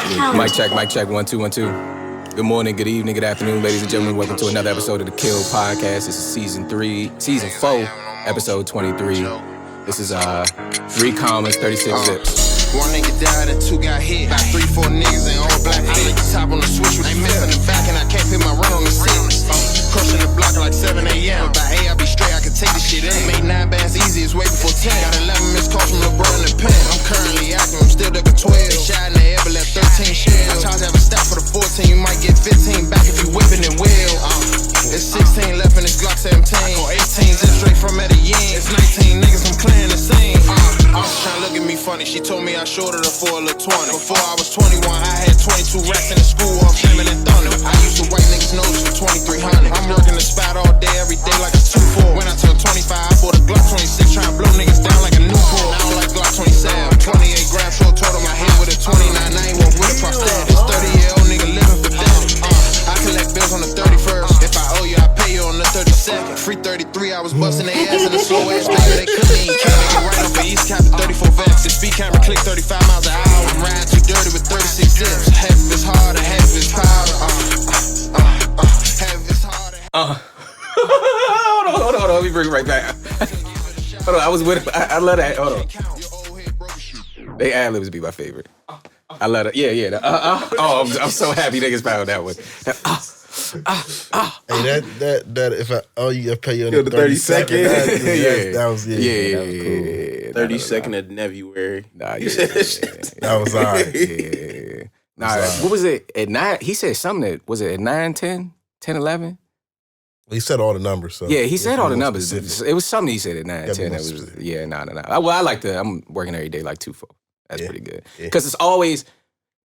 Mic check, 1 2 1 2. Good morning, good evening, good afternoon, ladies and gentlemen. Welcome to another episode of the Kill Podcast. This is season 4, episode 23. This is 3 commas, 36 zips. One nigga died and 2 got hit. About 3, 4 niggas in all black. I lick the top on the switch with missing the back, and I can't put my run on the 6. Crushing the block like 7 a.m. By 8 I be straight, I can take this shit in. Made 9 bands easy, it's way before 10. Got 11 missed calls from Lebron in the pen. I'm currently active, I'm still ducking 12. They shot in the air, but left 13 shells. I charge every stop for the 14, you might get 15 back if you whipping it well. It's 16 left in this Glock 17. I go 18 just straight from Medellin. It's 19 niggas, I'm clearing the scene. Officer trying to look at me funny, she told me I shorted her for a little 20. Before I was 21, I had 22 racks in the school off Shaman and Thunder. I used to white niggas' nose for 2300. I'm working the spot all day, every day like a 2-4. When I turned 25, I bought a Glock 26, trying to blow niggas down like a Newport. I don't like Glock 27, 28 grams, short total my head with a 29. I ain't walk with a prosthetic. This 30-year-old nigga living for daddy. I collect bills on the 31st. If I owe you, I pay you on the 32nd. Free 33, I was busting their ass in the slow ass baby. They couldn't even count. They get right off the East Cap at 34 vex. The speed camera click 35 miles an hour. I'm riding too dirty with 36 zips. Half of it's harder, half of it's powder. Half of it's harder. Hold on. Let me bring it right back. Hold on, I was with it. I love that. Hold on. They ad-libs be my favorite. I love it. Yeah. I'm so happy niggas found that one. Hey, that if I owe you, I pay you on the 32nd. That was 32nd of February. Nah, that was alright. Yeah. Nah, what was it at 9? He said something that was it at 9, 10, 11? He said all the numbers. So yeah, he said all the numbers. Specific. It was something he said at 9, 10. That was nah. Well, I like I'm working every day like 2-4. That's pretty good. Because it's always,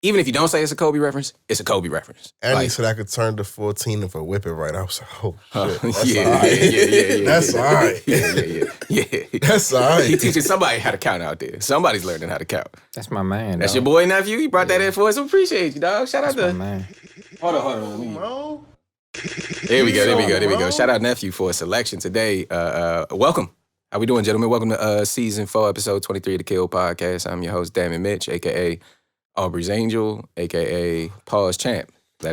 even if you don't say it's a Kobe reference, it's a Kobe reference. And like, he said I could turn to 14 if I whip it right. I was like, oh yeah. shit. That's all right. Yeah. That's all right. He teaches somebody how to count out there. Somebody's learning how to count. That's my man. That's your boy, nephew. He brought that in for us. We appreciate you, dog. Shout out to. My man. Hold on. There we go. Shout out nephew for a selection today. Welcome. How we doing, gentlemen? Welcome to season 4, episode 23 of the Kill Podcast. I'm your host, Damon Mitch, aka Aubrey's Angel, aka Paul's Champ. I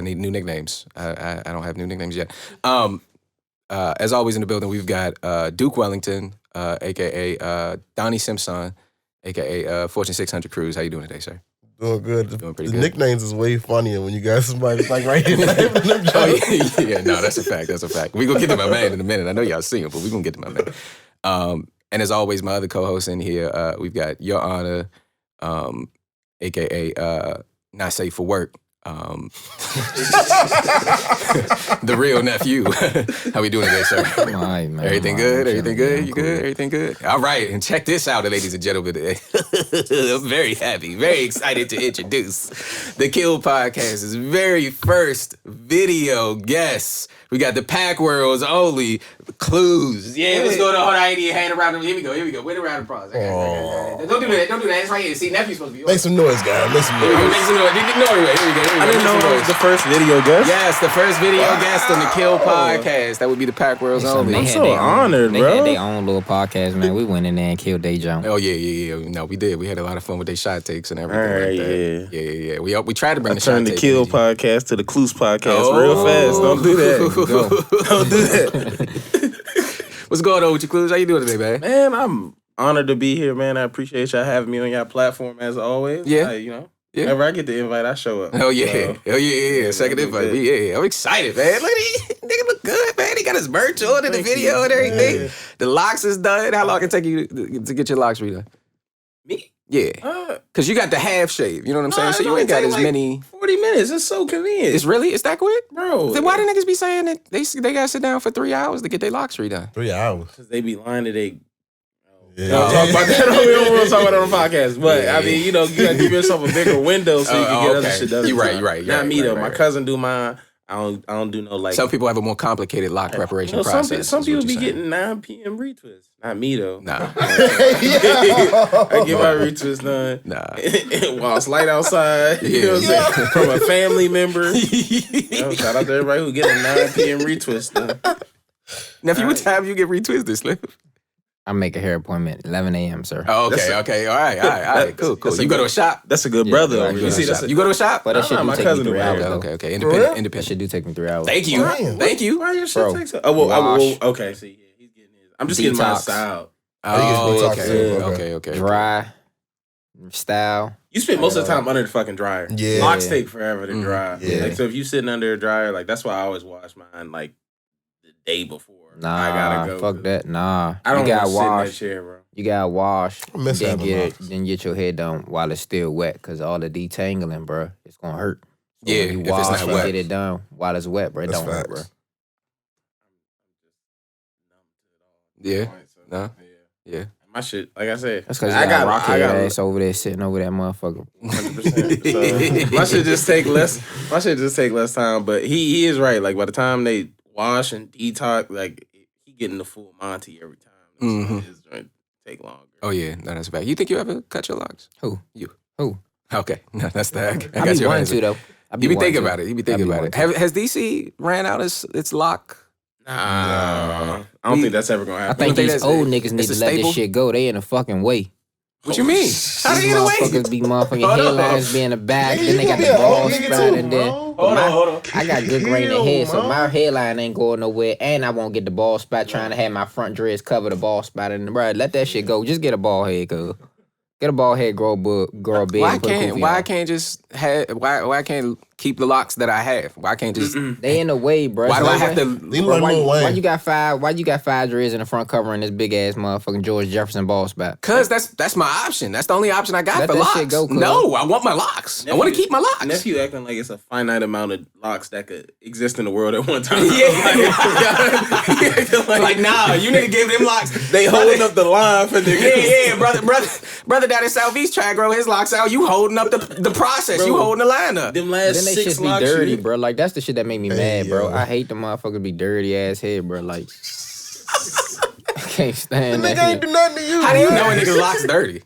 need new nicknames. I don't have new nicknames yet. As always in the building, we've got Duke Wellington, aka Donnie Simpson, aka Fortune 600 Cruise. How you doing today, sir? Doing good. Doing pretty the good. Nicknames is way funnier when you got somebody like right here. Yeah, no, that's a fact. We're going to get to my man in a minute. I know y'all see him, but we're going to get to my man. And as always, my other co-host in here, we've got Your Honor, a.k.a. Not Safe for Work. The real nephew. How we doing today, sir? All right, man. Everything good? You good? Everything good? All right, and check this out, ladies and gentlemen. I'm very happy, very excited to introduce the Kill Podcast's very first video guest. We got the Pack World's only Clues. Yeah, what's going on? Hold on, I ain't even hand around. Here we go. Wait a round of applause. Don't do that. It's right here. See, nephew's supposed to be on. Make some noise, guys. Make some noise. Here we go. I didn't know it was the first video guest. Yes, the first video guest on the Kill Podcast. That would be the Pack World's only. I'm so honored, They bro. had their own little podcast, man. We went in there and killed their jump. Oh, yeah. No, we did. We had a lot of fun with their shot takes and everything All right, like that. Yeah. We tried to bring I the shot turned the take Kill energy. podcast to the Clues podcast real fast. Don't do that. Don't do that. What's going on with you, Clues? How you doing today, man? Man, I'm honored to be here, man. I appreciate y'all having me on your platform as always. Yeah. Whenever I get the invite, I show up. Oh, yeah. So, Second invite. Yeah. I'm excited, man. Look at he nigga look good, man. He got his merch on in the video and everything. Yeah. The locks is done. How long it take you to get your locks redone? Me? Yeah. Because you got the half shave. You know what I'm saying? So you ain't got as many. 40 minutes. It's so convenient. It's that quick? Bro. Then why do niggas be saying that they got to sit down for 3 hours to get their locks redone? 3 hours. Because they be lying to they... Yeah. Don't talk about that. We don't want to talk about it on the podcast. But, I mean, you got to give yourself a bigger window so you can get other shit done. You're right. Not me, though. My cousin do mine. I don't do no, like... Some people have a more complicated lock preparation process. Some people be getting 9 p.m. retwists. Not me, though. Nah. I get my retwist done. Nah. While it's light outside. You know what I'm saying? From a family member. Shout out to everybody who get a 9 p.m. retwist done. Nephew, what time you get retwisted, Slim? I make a hair appointment 11 a.m., sir. Oh, okay. All right. Cool. You go to a shop? That's a good brother. You go to a shop? But that shit do take me 3 hours. Okay. Independent. That shit do take me 3 hours. Thank you. Why your shit takes so? Okay. See, he's getting his. I'm just getting my style. Oh, okay. Dry, style. You spend most of the time under the fucking dryer. Yeah. Locks take forever to dry. Yeah. Like, so if you sitting under a dryer, like that's why I always wash mine like the day before. Nah, I gotta go. fuck that. Nah, I don't you gotta want to sit in wash. that chair, bro. You gotta wash. miss Then having locks. then get your hair done while it's still wet, cause all the detangling, bro, it's gonna hurt. So Yeah, when you if wash it's not and wet. get it done while it's wet, bro. It That's don't hurt, bro. facts. Yeah. No. Yeah. My shit, like I said, That's cause you got Rocky ass over there sitting over that motherfucker. 100%. So my shit just take less. My shit just take less time. But he is right. Like by the time they wash and detox, like he getting the full Monty every time. So his joint take longer. Oh, yeah. No, that's a fact. You think you ever cut your locks? Who? You. Who? Okay. No, that's the heck. I be wanting to though. You be thinking about it. You be thinking about it. wanting Has DC ran out its lock? Nah, I don't think that's ever gonna I happen. think think these that's- old niggas need it's a to let staple? this shit go. They in the fucking way. What you mean? How they These get away? motherfuckers be motherfucking Hold on. hairlines be in the back. Then they got the Yeah, ball nigga sprout too, in there. bro. Hold on. I got good grain in head, so Chill, my man. hairline ain't going nowhere, and I won't get the ball spot trying to have my front dreads cover the ball spot. And bro, let that shit go. Just get a ball head, cuz. Get a ball head, grow a big. Why And put a can't kufi why on. I can't just have why I can't keep the locks that I have? Why can't just They in the way, bro. why do So I have to Leave Bro, like Lil why Wayne. you got five dreads in the front covering this big ass motherfucking George Jefferson ball spot? Cause that's my option. That's the only option I got Let for that locks. shit go, cuz. No, I want my locks. I want to keep my locks. Nephew acting like it's a finite amount of locks that could exist in the world at one time. like nah, you need to give them locks. They holding up the line for niggas. Yeah, brother down in Southeast trying to grow his locks out. You holding up the process. You holding the line up. Them last Then they 6 shit be locks. dirty, you- bro. Like that's the shit that make me mad, bro. yo. I hate the motherfuckers be dirty ass head, bro. Like I can't stand Nigga that. ain't do nothing to you. How do you bro. know a nigga's locks dirty?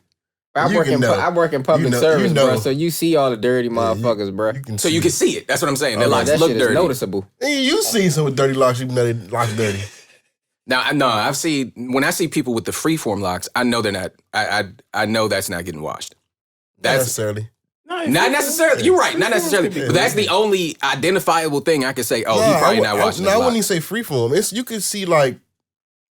I You work can in know. I work in public You know- service, you know. bro. So you see all the dirty motherfuckers, bro. So you can see it. That's what I'm saying. Their Like, locks that look shit dirty. is noticeable. Hey, you seen some with dirty locks, even though they locks dirty. Now, no, I've seen when I see people with the freeform locks, I know they're not. I know that's not getting washed. Not That's necessarily. not necessarily. You're right. Not necessarily. But that's the only identifiable thing I can say. Oh, he probably not washing No, I his wouldn't even locks. say freeform. It's you can see like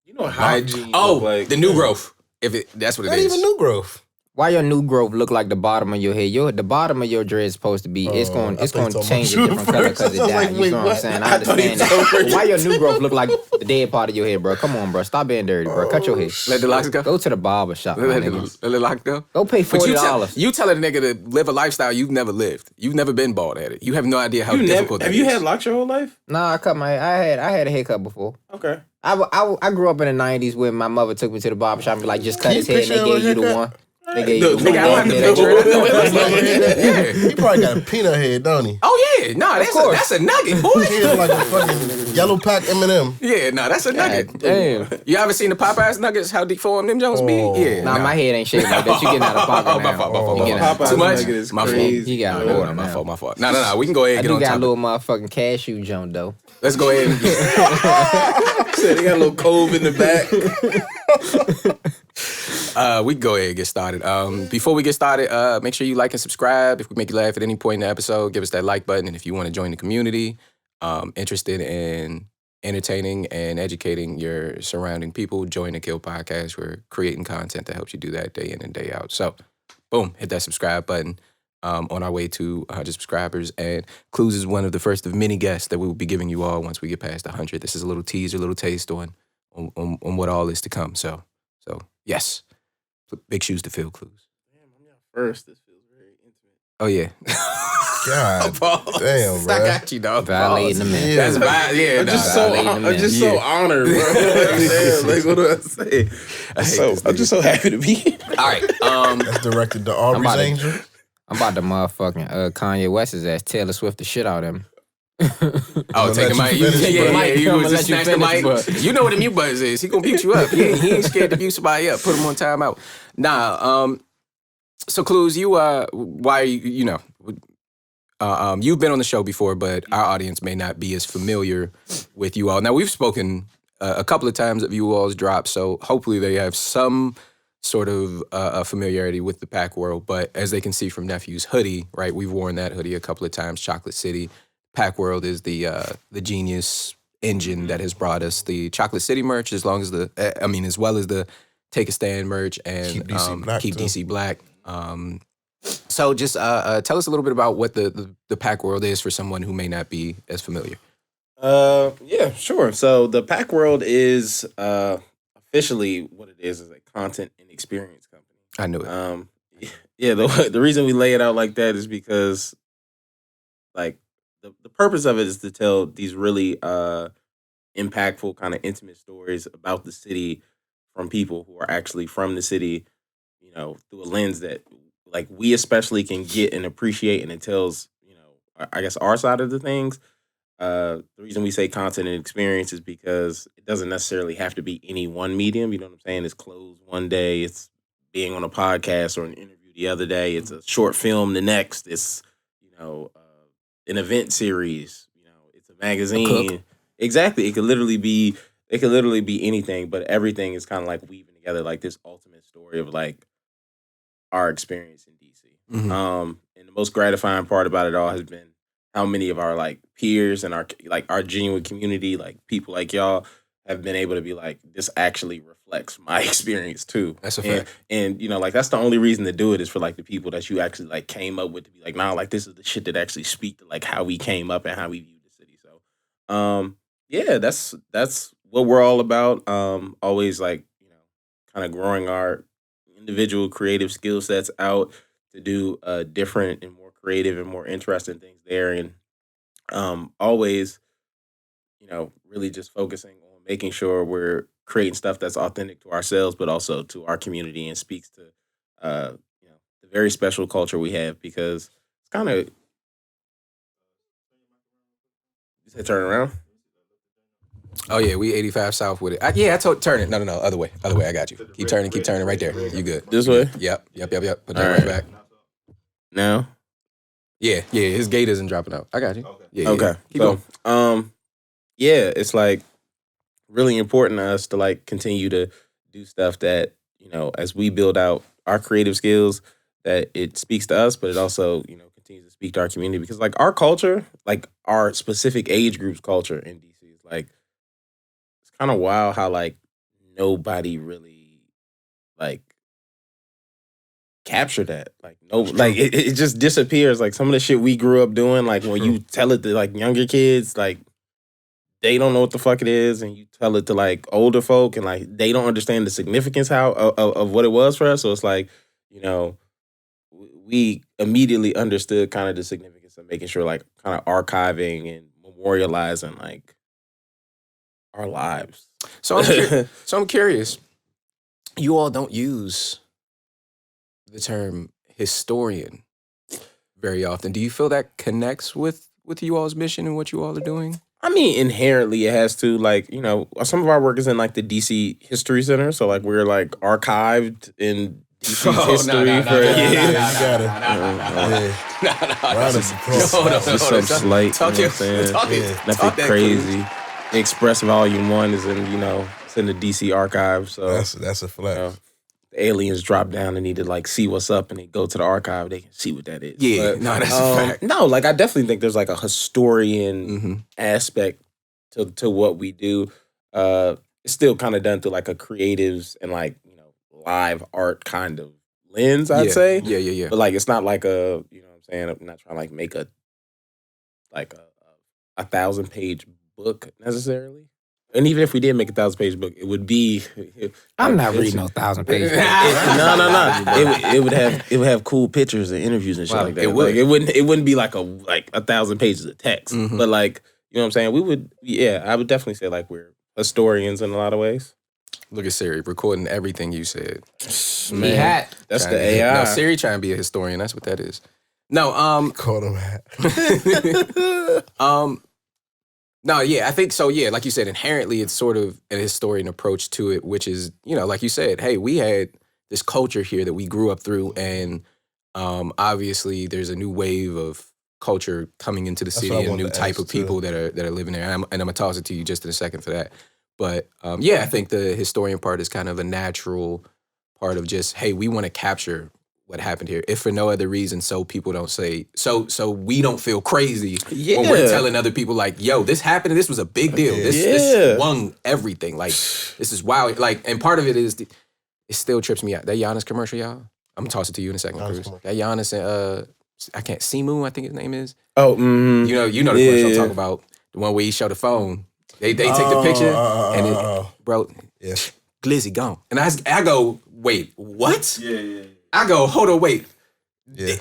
You know hygiene. Oh, look like, the new growth. If that's what it not is. even new growth. Why your new growth look like the bottom of your head? The bottom of your dread is supposed to be. It's going I thought you to talking change about a different color because it I was like, died. You wait, know what what? I'm saying? I I thought he understand that. But why your new growth look like the dead part of your head, bro? Come on, bro. Stop being dirty, bro. Cut your hair. Let the locks go. Go to the barber shop. my Let nigga. the locks go. Go pay But $40. you tell a nigga to live a lifestyle you've never lived. You've never been bald headed. You have no idea how difficult that Have you is. had locks your whole life? Nah, I had a haircut before. Okay. I grew up in the 90s when my mother took me to the barber shop and be like, just cut Can his you head and they picture gave you the a one. They gave you the Nigga, I don't have to picture it. I know what it looks like. He probably got a peanut head, don't he? Oh yeah, no, that's a nugget, boy. He look like a fucking yellow pack M&M. Yeah, no, that's a nugget. damn. You ever seen the Popeyes nuggets? How deformed them Jones be? Oh. Yeah. Nah, my head ain't shaved like that. You getting out of pocket Oh, now. my fault. You getting out of Too Popeyes much? nugget is My fault. crazy. You got Hold order on, now. my fault. No, we can go ahead I and get do on got a top. little motherfucking cashew jump though. Let's go ahead and Said they got a little cove in the back. we can go ahead and get started. Before we get started, make sure you like and subscribe. If we make you laugh at any point in the episode, give us that like button. And if you want to join the community, interested in entertaining and educating your surrounding people, join the Kill Podcast. We're creating content that helps you do that day in and day out. So, boom, hit that subscribe button. On our way to 100 subscribers. And Clues is one of the first of many guests that we will be giving you all once we get past 100. This is a little teaser, a little taste on what all is to come. So yes, big shoes to fill, Clues. First, this feels very intimate. Oh yeah. God damn, bro. I got you, dog. Violating the man. That's bad. Yeah, I'm just so honored, bro. Like, what do I say? I'm just so happy to be here. All right. That's directed to Aubrey's about to- Angel. I'm about to motherfucking Kanye West's ass Taylor Swift the shit out of him. Oh, take a mic. You I'ma was let just you snatch the finish, mic. but- You know what a mute buzz is. He gonna mute you up. He ain't scared to mute somebody up. Put him on timeout. Nah. So Clues, you why you know, you've been on the show before, but our audience may not be as familiar with you all. Now we've spoken a couple of times of you all's dropped, so hopefully they have some sort of familiarity with the Pack World. But as they can see from Nephew's hoodie, right, we've worn that hoodie a couple of times, Chocolate City. Pack World is the genius engine that has brought us the Chocolate City merch, as well as the Take a Stand merch and Keep DC Black. So just tell us a little bit about what the Pack World is for someone who may not be as familiar. Yeah, sure. So the Pack World is officially what it is a content and experience company. I knew it. Yeah, the reason we lay it out like that is because, like, the purpose of it is to tell these really impactful, kind of intimate stories about the city from people who are actually from the city, you know, through a lens that, like, we especially can get and appreciate, and it tells, you know, I guess our side of the things. The reason we say content and experience is because it doesn't necessarily have to be any one medium. You know what I'm saying? It's clothes one day, it's being on a podcast or an interview the other day, it's a short film the next, it's, you know, an event series, you know, it's a magazine. Exactly. It could literally be anything, but everything is kind of like weaving together like this ultimate story of like our experience in DC. Mm-hmm. And the most gratifying part about it all has been how many of our like peers and our genuine community, like people like y'all, have been able to be like, this actually reflects my experience too. That's a fact. And you know, like, that's the only reason to do it is for like the people that you actually like came up with to be like, nah, like, this is the shit that actually speak to like how we came up and how we view the city. So yeah, that's what we're all about. Always, like, you know, kind of growing our individual creative skill sets out to do different and more creative and more interesting things there. And always, you know, really just focusing on making sure we're creating stuff that's authentic to ourselves, but also to our community, and speaks to, you know, the very special culture we have, because it's kind of, you said turn around? Oh yeah, we 85 South with it. I told turn it. No, other way. I got you. Keep turning right there. You good? This way? Yep. Put that right back. Now? Yeah. His gate isn't dropping out. I got you. Yeah. Okay. Keep going. Yeah, it's like really important to us to like continue to do stuff that, you know, as we build out our creative skills, that it speaks to us, but it also, you know, continues to speak to our community, because like our culture, like our specific age group's culture in DC is like, it's kind of wild how like nobody really like capture that. Like, no, like it just disappears. Like some of the shit we grew up doing, like when you tell it to like younger kids, like they don't know what the fuck it is, and you tell it to like older folk, and like they don't understand the significance of what it was for us. So it's like, you know, we immediately understood kind of the significance of making sure like kind of archiving and memorializing like our lives. So I'm curious. You all don't use the term historian very often. Do you feel that connects with you all's mission and what you all are doing? I mean, inherently it has to. Like, you know, some of our work is in like the DC History Center, so like we're like archived in DC's history for years. Just some slight. Nothing crazy. The Express Volume 1 is in, you know, it's in the DC archive. So that's a flex. You know, the aliens drop down and need to like see what's up, and they go to the archive, they can see what that is. Yeah, but, that's a fact. No, like I definitely think there's like a historian aspect to what we do. It's still kind of done through like a creatives and like, you know, live art kind of lens, I'd say. Yeah. But like it's not like a, you know what I'm saying, I'm not trying to like make a 1,000-page book necessarily. And even if we did make a 1,000-page book, it would be. I'm not reading no 1,000-page. No. It would have cool pictures and interviews and shit like that. It wouldn't be like 1,000 pages of text. Mm-hmm. But like, you know what I'm saying? We would. Yeah, I would definitely say like we're historians in a lot of ways. Look at Siri recording everything you said. Man, that's the AI. No, Siri trying to be a historian. That's what that is. No, call him hat. No, yeah, I think so. Yeah, like you said, inherently, it's sort of an historian approach to it, which is, you know, like you said, hey, we had this culture here that we grew up through, and obviously, there's a new wave of culture coming into the city, and a new type of people that are living there. And I'm gonna toss it to you just in a second for that. But I think the historian part is kind of a natural part of just, hey, we want to capture what happened here, if for no other reason, so people don't say, so we don't feel crazy when we're telling other people like, yo, this happened, this was a big deal. This won everything. Like, this is wild. Like, and part of it is, it still trips me out. That Giannis commercial, y'all, I'm gonna toss it to you in a second, Cruz. That Giannis and Simu, I think his name is. Oh, you know the commercial I'm talking about, the one where he showed the phone. They take the picture and it, bro, Glizzy gone. And I go, wait, what? Yeah. I go, hold on, wait. Yeah.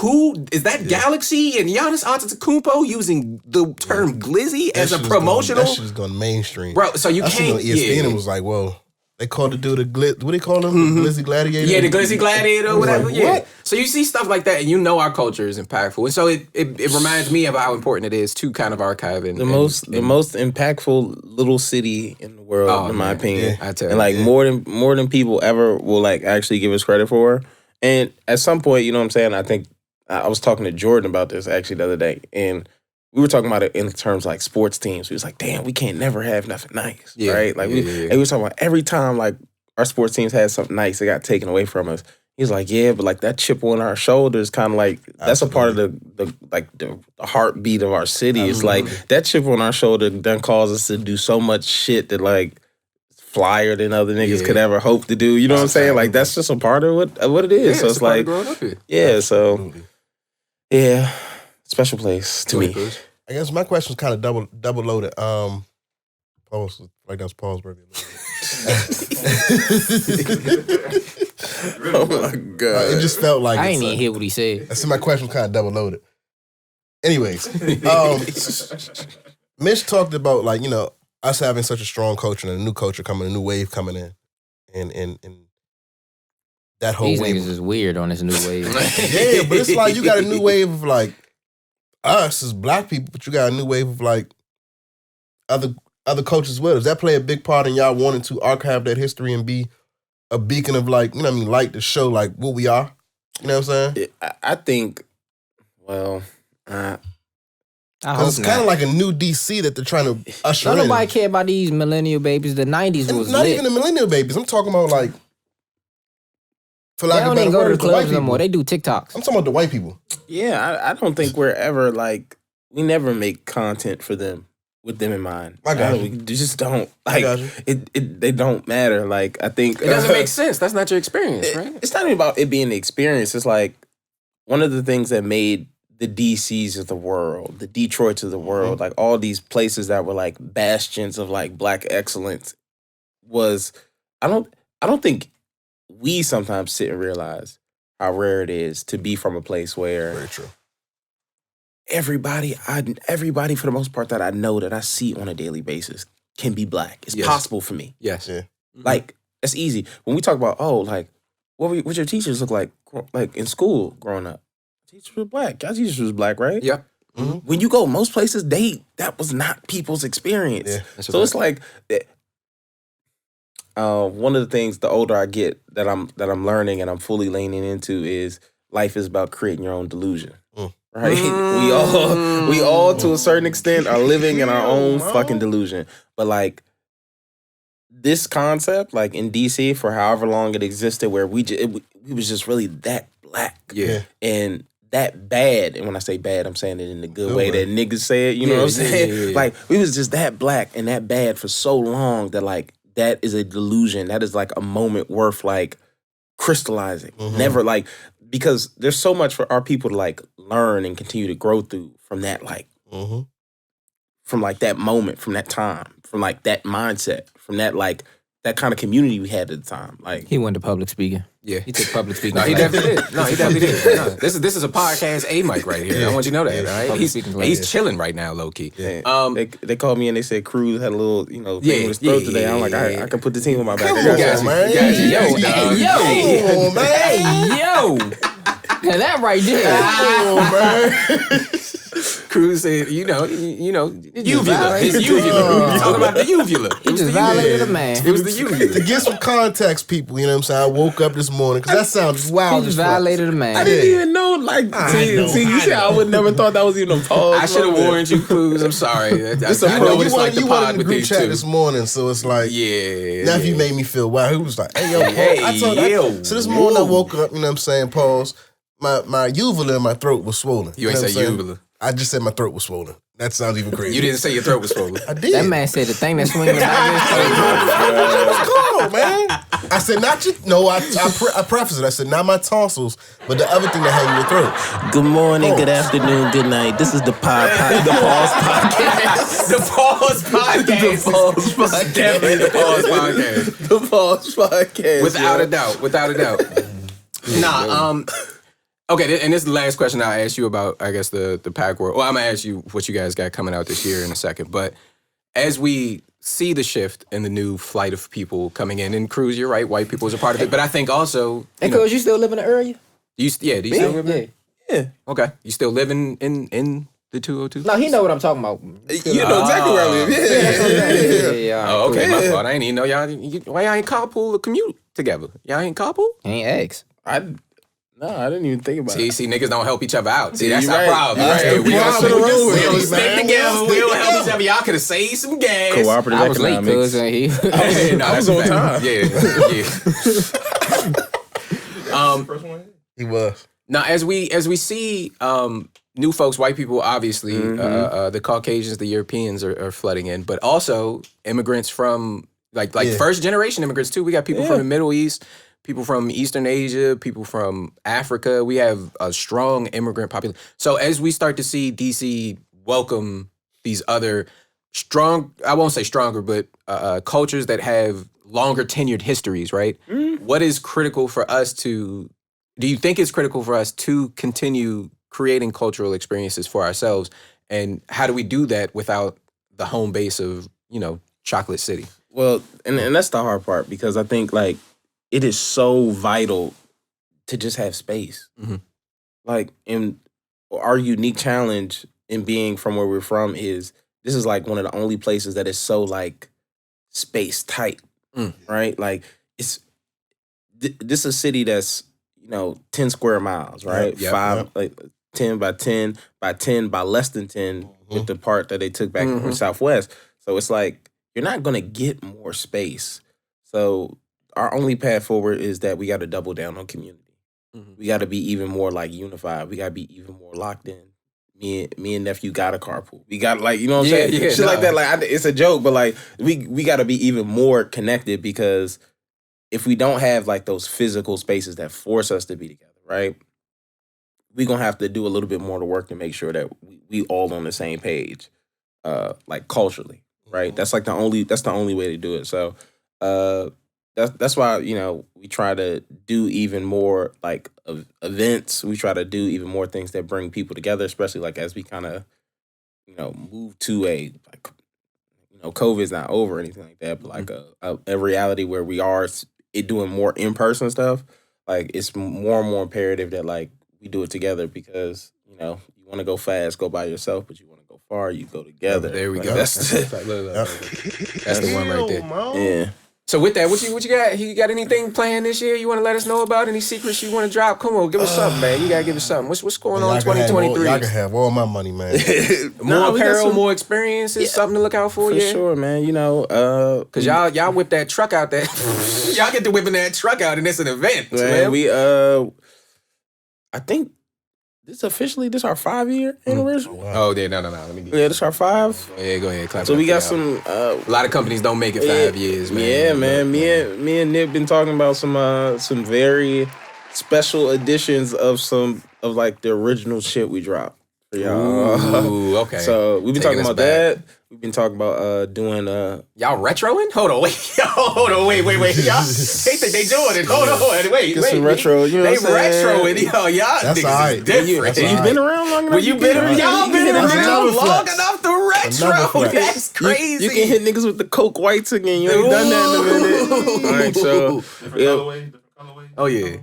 Who is that? Galaxy and Giannis Antetokounmpo using the term glizzy as a promotional? That shit is going mainstream, bro. So you can't. ESPN and was like, whoa. They called the dude what do they call him? The Glizzy Gladiator? Yeah, the Glizzy Gladiator or whatever. Like, what? So you see stuff like that, and you know our culture is impactful. And so it reminds me of how important it is to kind of archive and the most impactful little city in the world, in my opinion. I tell you, and more than people ever will like actually give us credit for. And at some point, you know what I'm saying? I think I was talking to Jordan about this actually the other day, and we were talking about it in terms like sports teams. We was like, damn, we can't never have nothing nice, right? Like we were talking about every time like our sports teams had something nice, it got taken away from us. He's like, yeah, but like that chip on our shoulders, kind of like that's a part of the heartbeat of our city. It's like that chip on our shoulder done caused us to do so much shit that like flyer than other niggas could ever hope to do. You know what I'm saying? Like that's just a part of what it is. So it's like, so special place to me. I guess my question is kind of double loaded. Pause. Like that's Paul's birthday. Oh my God! It just felt like I ain't even hear what he said. I see my question was kind of double loaded. Anyways, Mitch talked about like us having such a strong culture and a new culture coming, a new wave coming in, and that whole these wave. These niggas is weird on this new wave. Yeah, but it's like you got a new wave of like us as black people, but you got a new wave of like other cultures as well. Does that play a big part in y'all wanting to archive that history and be a beacon of like, light to show like what we are? You know what I'm saying? I think, I hope it's kind of like a new DC that they're trying to usher in. Nobody care about these millennial babies. The 90s was not lit. Even the millennial babies. I'm talking about like, for lack they of don't better even go to the words, clubs no more. They do TikToks. I'm talking about the white people. Yeah, I don't think we're ever like, we never make content for them with them in mind. I got you. We just don't. Like, they don't matter. Like, I think. It doesn't make sense. That's not your experience, right? It's not even about it being the experience. It's like, one of the things that made the DCs of the world, the Detroits of the world, like all these places that were like bastions of like black excellence was, I don't think we sometimes sit and realize how rare it is to be from a place where very true. Everybody for the most part that I know that I see on a daily basis can be black. It's possible for me. Yes. Yeah. Like, it's easy. When we talk about, like, what your teachers look like in school growing up? Teachers were black. Y'all teachers was black, right? Yeah. Mm-hmm. When you go most places, that was not people's experience. Yeah. So it's like one of the things the older I get that I'm learning and I'm fully leaning into is life is about creating your own delusion. Right? We all to a certain extent are living in our own fucking delusion. But like this concept, like in DC for however long it existed, where we was just really that black. Yeah. And that bad. And when I say bad, I'm saying it in the good way that niggas say it. You know what I'm saying? Like we was just that black and that bad for so long that like that is a delusion. That is like a moment worth like crystallizing. Never like, because there's so much for our people to like learn and continue to grow through from that like, from like that moment, from that time, from like that mindset, from that like, that kind of community we had at the time. Like he went to public speaking. Yeah. He took public speaking. No, he definitely did. No, he definitely did. No, this is a podcast mic right here. I want you to know that, all right? He's chilling right now, low key. Yeah. They called me and they said Cruz had a little, thing with his throat today. I'm like, I can put the team on my back. Yo. Now that right there. Cruz said, uvula. His uvula. We talking about the uvula. He just violated a man. It was the uvula. To get some context, people, you know what I'm saying? I woke up this morning, because that sounds wild. He just violated a man. I didn't even know don't like. You see, I would never thought that was even a pause. I should have warned you, Cruz. I'm sorry. I know what it's like to pod with these two. This morning, so it's like, nephew made me feel wild. He was like, "Hey, yo, so this morning I woke up, you know what I'm saying? Pause. My uvula in my throat was swollen. You ain't say uvula. I just said my throat was swollen. That sounds even crazy. You didn't say your throat was swollen. I did. That man said the thing that's swinging about What's going on, man? I said not your. No, I prefaced it. I said not my tonsils, but the other thing that hang in your throat. Good morning, good afternoon, good night. This is the Pause Podcast. The Pause Podcast. The Pause Podcast. Definitely the Pause Podcast. The Pause Podcast. Without a doubt. Nah. Okay, and this is the last question I'll ask you about, I guess, the pack world. Well, I'm going to ask you what you guys got coming out this year in a second. But as we see the shift in the new flight of people coming in, and Cruz, you're right, white people is a part of it. But I think also... And Cruz, you still live in the area? Do you still live there? Yeah. Okay. You still live in the 202? No, he know what I'm talking about. You know exactly where I live. Yeah. Oh, okay, my fault. I ain't even know y'all... Why y'all ain't carpool or commute together? Y'all ain't carpool? Ain't eggs. No, I didn't even think about it. See, niggas don't help each other out. See, that's you our right. problem. That's Right? the We problem. don't stick together. We don't help each other. Y'all could have saved some gas. Cooperative I was late, economics. cuz. I was on time. Yeah. He was. Now, as we see new folks, white people, obviously, the Caucasians, the Europeans are flooding in, but also immigrants from like first generation immigrants too. We got people from the Middle East, people from Eastern Asia, people from Africa. We have a strong immigrant population. So as we start to see DC welcome these other strong, I won't say stronger, but cultures that have longer tenured histories, right? What is critical for us to, do you think it's critical for us to continue creating cultural experiences for ourselves? And how do we do that without the home base of, Chocolate City? Well, and that's the hard part, because I think like it is so vital to just have space. Like, in our unique challenge in being from where we're from is this is like one of the only places that is so like space tight, right? Like this is a city that's 10 square miles, right? Like 10 by 10 by 10 by less than 10 with the part that they took back from Southwest. So it's like you're not gonna get more space. So our only path forward is that we got to double down on community. We got to be even more like unified. We got to be even more locked in. Me and nephew got a carpool. We got like, you know what I'm saying? Shit like that. Like it's a joke, but like we got to be even more connected, because if we don't have like those physical spaces that force us to be together, right? We're gonna have to do a little bit more to work to make sure that we all on the same page, like culturally, right? That's the only way to do it. So that's why we try to do even more like events. We try to do even more things that bring people together, especially like as we kind of move to a like COVID's not over or anything like that, but like a reality where we are doing more in-person stuff. Like it's more and more imperative that like we do it together, because you want to go fast, go by yourself, but you want to go far, you go together. There we like, go. That's That's the one right there. Yeah. So with that, what you got? You got anything planned this year you want to let us know about? Any secrets you want to drop? Come on, give us something, man. You gotta give us something. What's going on in 2023? Y'all can have all my money, man. More apparel, more experiences, something to look out for. For sure, man. Cause y'all whip that truck out there. Y'all get to whipping that truck out, and it's an event. Man, we I think this our 5-year anniversary. Oh, yeah, no. Let me. Yeah, this our 5. Yeah, go ahead. Clap So it we up got for some. y'all. A lot of companies don't make it 5 years, man. Yeah, man. Me and Nick been talking about some very special editions of like the original shit we dropped for y'all. Ooh, okay. So we've been Taking talking us about back. that. We've been talking about doing Y'all retroing? Hold on, wait. Y'all, they think they doing it. Hold on, wait. some retro. You know They what I'm saying? retroing. Yo, y'all That's niggas all right. is different. That's You've all been around long enough. Well, y'all been That's around another long flex. enough to Another retro. flex. That's crazy. You can hit niggas with the Coke Whites again. You ain't done that in a minute. All right, so Different colorway. Oh yeah.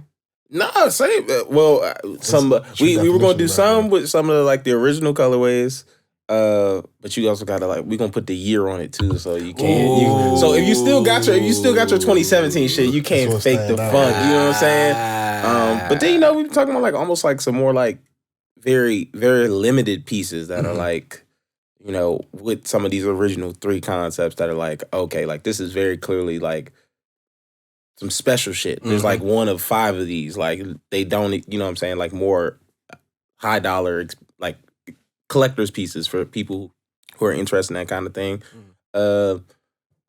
nah, say well, some we were gonna do some with some of the, like the original colorways. But you also gotta like, we gonna put the year on it too, so you can't. So if you still got your 2017 shit, you can't fake the funk. You know what I'm saying? But then we been talking about like almost like some more like very very limited pieces that are like, with some of these original 3 concepts that are like, okay, like this is very clearly like some special shit. There's like 1 of 5 of these. Like they don't, you know what I'm saying? Like more high dollar, like collector's pieces for people who are interested in that kind of thing.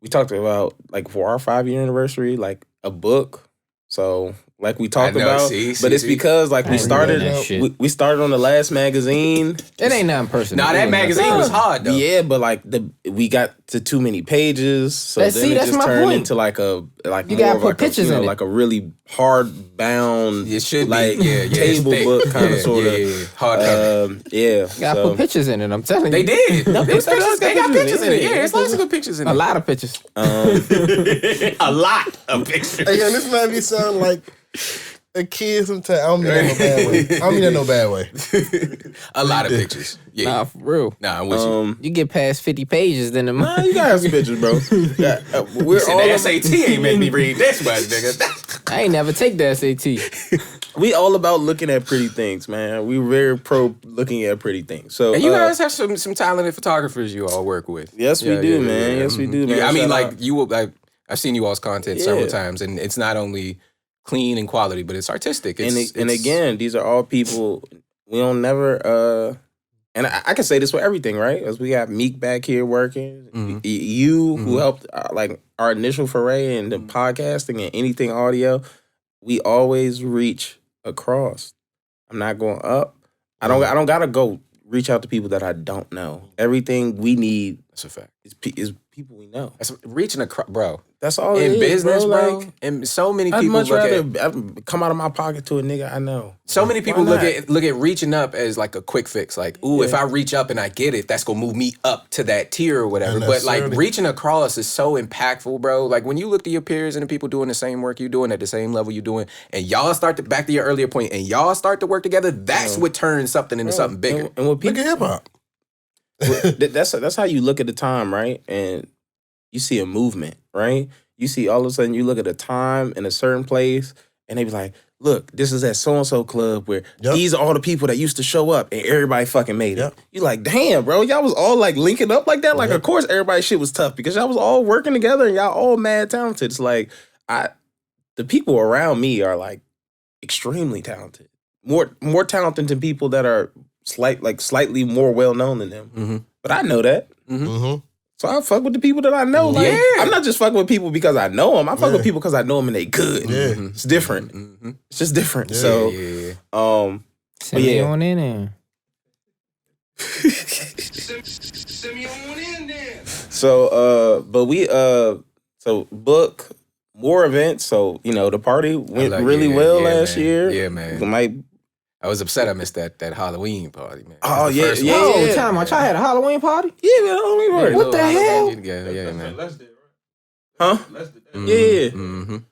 We talked about like for our 5-year anniversary, like a book. So like we talked about, but it's because like we started on the last magazine. It ain't nothing personal. Nah, that magazine was hard though. Yeah, but like we got to too many pages, so then it just turned into like you gotta put pictures in it, like a really hard bound, it should like be table book kind of sort of hard cover. You gotta put pictures in it. I'm telling you, they did. They got pictures in it. Yeah, it's lots of good pictures in it. A lot of pictures. A lot of pictures. Hey, this might be sound like a kid sometimes. I don't mean that in no bad way. A lot of pictures. Yeah. Nah, for real. Nah, I'm with you. You get past 50 pages, then Nah, you gotta have some pictures, bro. We're all the SAT ain't make me read this much, nigga. I ain't never take the SAT. We all about looking at pretty things, man. We very pro looking at pretty things. So and you guys have some talented photographers you all work with. Yes, we do, man. Yes, we do, man. I mean, like I've seen you all's content several times, and it's not only clean and quality, but it's artistic. And again, these are all people we don't never. And I can say this with everything, right? As we got Meek back here working, you who helped like our initial foray into podcasting and anything audio, we always reach across. I'm not going up. I don't gotta go reach out to people that I don't know. Everything we need, that's a fact, is people we know. That's reaching across, bro. That's all in it is, business, bro. Like, and so many people I'd much look rather at come out of my pocket to a nigga I know. So many people look at reaching up as like a quick fix. Like, ooh, if I reach up and I get it, that's gonna move me up to that tier or whatever. But like reaching across is so impactful, bro. Like when you look to your peers and the people doing the same work you doing at the same level you doing, and y'all start to, back to your earlier point, and y'all start to work together, that's what turns something into something bigger. And what people, look at hip hop. That's how you look at the time, right? And you see a movement, right? You see all of a sudden you look at a time in a certain place and they be like, look, this is at so-and-so club where these are all the people that used to show up and everybody fucking made it. You like, damn, bro, y'all was all like linking up like that? Like, of course everybody's shit was tough because y'all was all working together and y'all all mad talented. It's like, the people around me are like extremely talented. More talented than people that are slightly more well-known than them. But I know that. So I fuck with the people that I know. Like, I'm not just fucking with people because I know them. I fuck with people because I know them and they good. It's different. It's just different. So, send me on in there. Send me on in there. So, but we, so book more events. So, the party went really well last year. Yeah, man. I was upset I missed that Halloween party, man. Oh, yeah. Time out. Y'all had a Halloween party? Yeah, man, Halloween party. What the hell? Yeah, man. Huh? Yeah.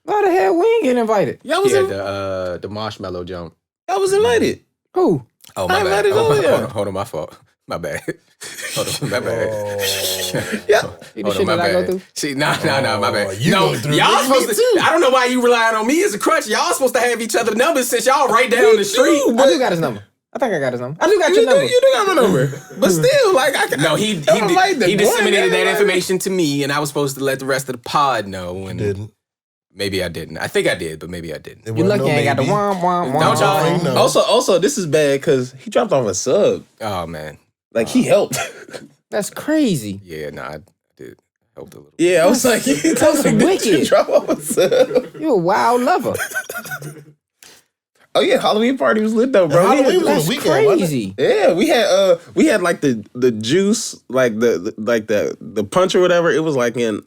Why the hell we ain't getting invited? Y'all was the marshmallow jump. Y'all was invited. Who? Oh, my bad. Hold on, my fault. My bad. Hold on, my bad. Hold on, my bad. See, nah, my bad. Y'all supposed to. I don't know why you relying on me as a crutch. Y'all supposed to have each other's numbers since y'all right down the street. I do got his number. I think I got his number. I do got your number. You do got my number. But still, like, he disseminated that information to me, and I was supposed to let the rest of the pod know. And didn't. Maybe I didn't. I think I did, but maybe I didn't. You lucky I ain't got the womp. Don't y'all know? Also, this is bad because he dropped off a sub. Oh, man. Like, he helped. That's crazy. Yeah, I did. Helped a little. Yeah, I was like, that's wicked. You drop off a sub. You a wild lover. Oh yeah, Halloween party was lit though, bro. Halloween was on the weekend. Crazy. Yeah, we had like the juice, like the punch or whatever. It was like in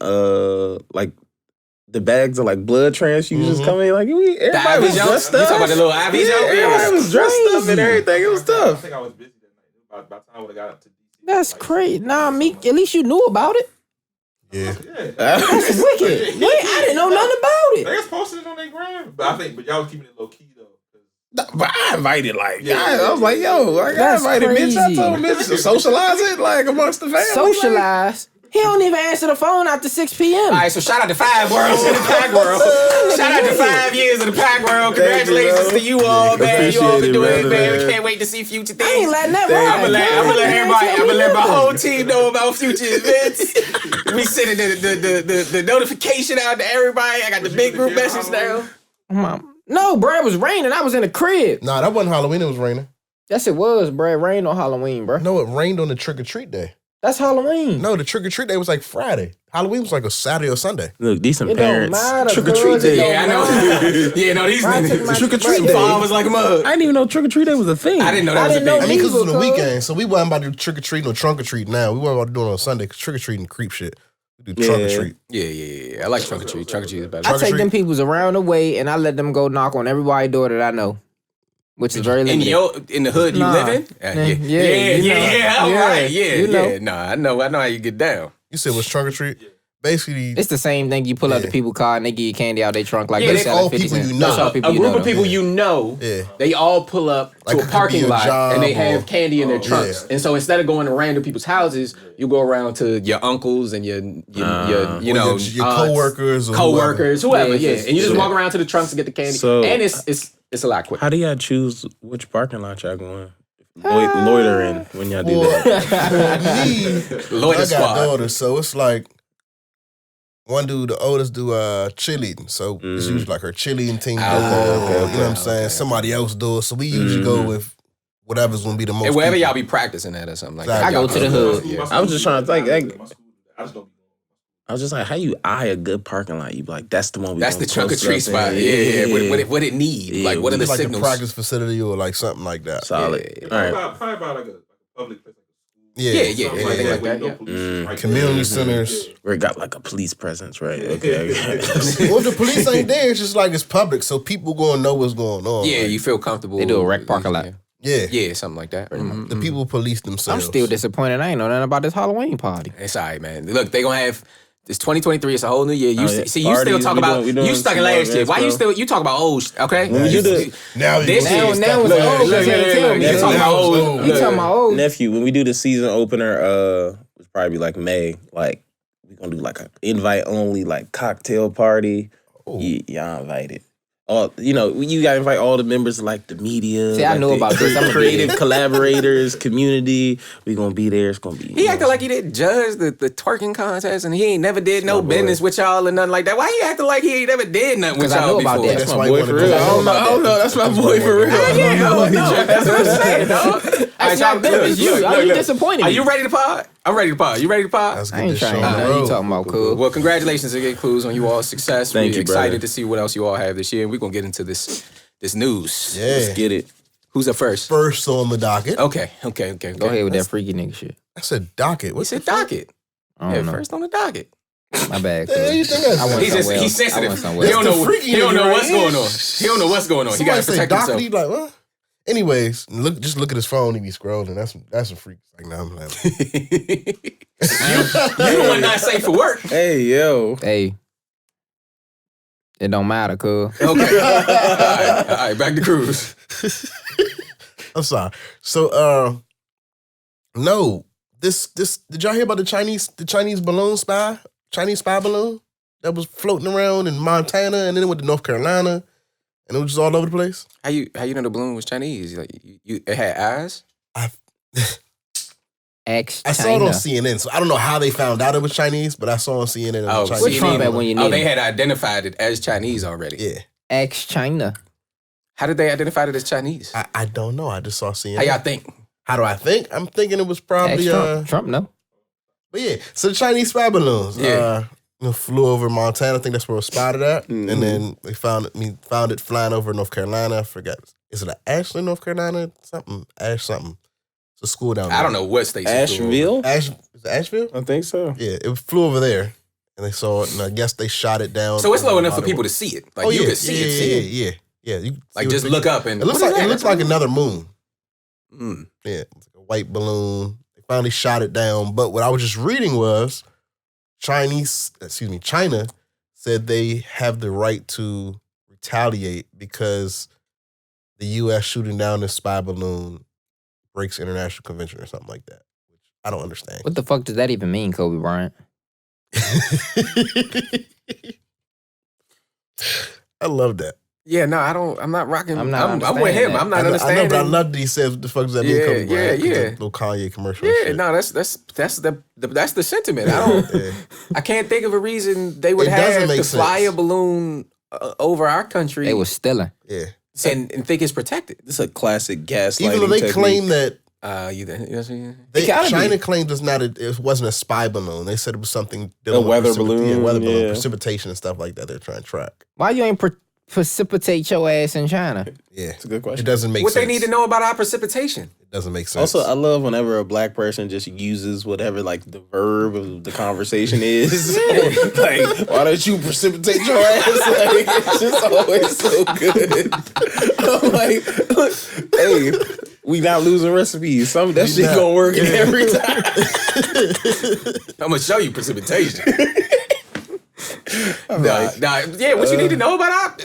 like the bags of like blood transfusions coming. Like everybody was dressed up. You talking about the little IV jump? Everybody was dressed up and everything. It was tough. I think I was busy that night. By the time I would have got up to DC. That's crazy. Nah, Meek, at least you knew about it. Yeah. That's wicked. Wait, I didn't know nothing about They it. just posted it on their gram. But y'all was keeping it low key though. But I invited I was like, yo, I That's invited Mitch. I crazy. told Mitch to socialize it amongst the family. Socialize. He don't even answer the phone after 6 p.m. All right, so shout out to 5 worlds in the Pack World. Shout out to 5 years of the Pack World. Congratulations to you all, man. You all been doing it, man. We can't wait to see future things. I ain't letting that I'm ride. gonna let everybody. I'm gonna let my whole team know about future events. We sending the notification out to everybody. I got the big group message now. No, bro, it was raining. I was in the crib. Nah, that wasn't Halloween. It was raining. Yes, it was, bro. It rained on Halloween, bro. No, it rained on the trick or treat day. That's Halloween. No, the trick or treat day was like Friday. Halloween was like a Saturday or Sunday. Look, decent It don't parents. matter. Trick or treat day. Yeah, I know. Yeah, no, these niggas. Trick or treat Some day. fathers like a mug. I didn't even know trick or treat day was a thing. I didn't know that was a didn't know big. I mean, because it was Evil, the cuz. weekend, so we wasn't about to do trick or treating or trunk or treat now. We weren't about to do it on Sunday because trick or treating creep shit. We do trunk or Yeah. treat. Yeah. I like trunk or treat. Trunk or treat is better. I Trunk or take treat. them peoples around the way and I let them go knock on everybody's door that I know, which is very limited. In the hood you Nah. live in? Yeah, All yeah, right, you know. yeah. Nah, I know how you get down. You said it was trunk or treat? Basically, It's the same thing. You pull up the people car and they give you candy out their trunk like Yeah, they that's sell all at 50 people cents. you know. That's all people A you group know. of people you know, Yeah. they all pull up Like, to it a could parking be a lot job and they or- have candy in their trunks. Yeah. And so instead of going to random people's houses, you go around to your uncles and your you know, your aunts, coworkers or coworkers, whoever, Yeah, yeah. And you just so- walk around to the trunks to get the candy. So- And it's a lot quicker. How do y'all choose which parking lot y'all going? Loitering when y'all do Well, that. me, Loiter I got squad. daughters, so it's like one dude, the oldest, do cheerleading. So it's usually like her cheerleading team. Ah, go there, okay, or, you know what I'm okay, saying? okay. Somebody else do it. So we usually go with whatever's gonna be the most. And wherever people. y'all be practicing at or something like that. I go y'all to the go. hood. Yeah. I was just trying to think. I just don't be I was just like, how you eye a good parking lot? You be like, that's the one we That's gonna the trunk or post treat up spot. in. Yeah. What it need? Yeah, Like what are the It's like signals? a practice facility or like something like that. Solid. Yeah. All right. Probably about like a public place. Yeah, Yeah, Something anything like where that, no yeah. police right Community there. centers. Where it got like a police presence, right? Okay. Well, if the police ain't there, it's just like it's public, so people gonna know what's going on. Yeah, like, you feel comfortable. They do a rec parking lot. yeah. Yeah, something like that. The people police I'm themselves. still disappointed. I ain't know nothing about this Halloween party. It's all right, man. Look, they gonna have. It's 2023. It's a whole new year. You Oh, see, yeah. you still Parties, talk we about doing you stuck in some last more year. Why you events, still you talk about old? Okay, When we do You- the Now This you year- gonna now stop it's it. old. Look, You can't tell me. you talking about old. Now You talking about old? nephew, when we do the season opener, it's probably like May. Like we gonna do like an invite only like cocktail party. Y'all invited. All you gotta invite all the members of like the media. See, I like know the about this. I'm gonna be creative there. collaborators, community. We gonna be there. It's gonna be. He acted like he didn't judge the twerking contest, and he ain't never did no business with y'all or nothing like that. Why he acting like he ain't never did nothing with 'Cause I y'all know about before? that. That's my why boy you for wanna real. go. I don't know. That's my boy for real. That's what I'm saying, dog. That's not benefits you. Are you disappointed? Are you ready to pod? I'm ready to pod. You ready to pod? Let's I get ain't this show trying. on the What you road. talking about, cool? Well, congratulations again, Clues, on you all's success. Thank We're you, excited brother. to see what else you all have this year, and we're gonna get into this news. Yeah. Let's get it. Who's up first? First on the docket. Okay. Go ahead with that freaky nigga shit. I said docket. He What's said the fuck? docket. I Yeah, don't know. first on the docket. My bad. The hell you think that's? I went He's just somewhere he's else. I went sensitive. somewhere He else. don't know. the freaky He don't nigga know right what's here. going on. He don't know what's going on. He Somebody gotta say protect docket. himself. He like what? Anyways, just look at his phone. He be scrolling. That's some freak. Like now I'm like, You the one not safe for work. Hey yo. Hey, it don't matter, cuz. Okay. All right. Back to Cruz. I'm sorry. So no, this did y'all hear about the Chinese balloon spy? Chinese spy balloon that was floating around in Montana and then it went to North Carolina and it was just all over the place. How you know the balloon was Chinese? Like it had eyes. I saw it on CNN, so I don't know how they found out it was Chinese, but I saw on CNN it was Chinese. What Trump at when you need Oh, they him? had identified it as Chinese already. Yeah, Ex China. How did they identify it as Chinese? I don't know. I just saw CNN. How y'all think? How do I think? I'm thinking it was probably Ex Trump, no. But yeah, so the Chinese spy balloons, flew over Montana. I think that's where it was spotted at, and then they found it flying over North Carolina. I forgot. Is it Ashland, North Carolina? Something something. It's a school down there. I don't know what state. Asheville? Is it Asheville? I think so. Yeah, it flew over there, and they saw it, and I guess they shot it down. So it's low over enough for Hollywood. people to see it. Like you could see it. Yeah. You can Like see just what look up and It looks what is like that? it looks like another moon. Mm. Yeah, it's like a white balloon. They finally shot it down. But what I was just reading was China said they have the right to retaliate because the U.S. shooting down this spy balloon breaks international convention or something like that. Which I don't understand. What the fuck does that even mean, Kobe Bryant? I love that. Yeah, no, I'm not rocking. I'm not I'm with him. understanding that. I'm not I know, understanding. but I love that he says, "What the fuck does that mean?" Yeah, Kobe Bryant? yeah. The little Kanye commercial. and Yeah, shit. no, that's the sentiment. I don't. Yeah. I can't think of a reason they would It doesn't have make to fly sense. a balloon over our country They was stealing. Yeah. and think it's protected. This is a classic gaslighting Even though they technique. claim that You know what I'm saying? China claimed it wasn't a spy balloon. They said it was something A weather balloon, yeah, weather balloon, yeah. precipitation and stuff like that. They're trying to track. Why you ain't precipitate your ass in China? Yeah, It's a good question. it doesn't make What sense. they need to know about our precipitation? It doesn't make sense. Also, I love whenever a black person just uses whatever like the verb of the conversation is. Like, why don't you precipitate your ass? Like, it's just always so good. I'm like, look, hey, we not losing recipes. Some of that shit gonna work every time. I'm gonna show you precipitation. Yeah, what you need to know about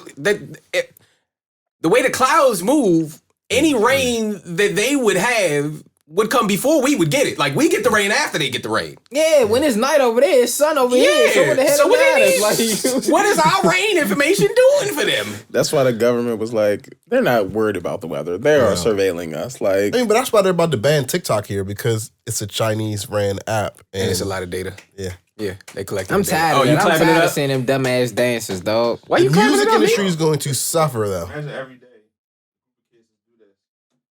the way the clouds move, any rain that they would have would come before we would get it. Like, we get the rain after they get the rain. Yeah, when it's night over there, it's sun over here. So what the hell so what they matters? need, Like, what is our rain information doing for them? That's why the government was like, they're not worried about the weather. They are surveilling us. Like, I mean, but that's why they're about to ban TikTok here because it's a Chinese ran app And it's a lot of data. Yeah. Yeah, they collect. I'm tired of you that. I'm clapping it tired of up? seeing them dumbass dancers, dog. Why The you clapping music it up, industry man? is going to suffer though. Imagine every day.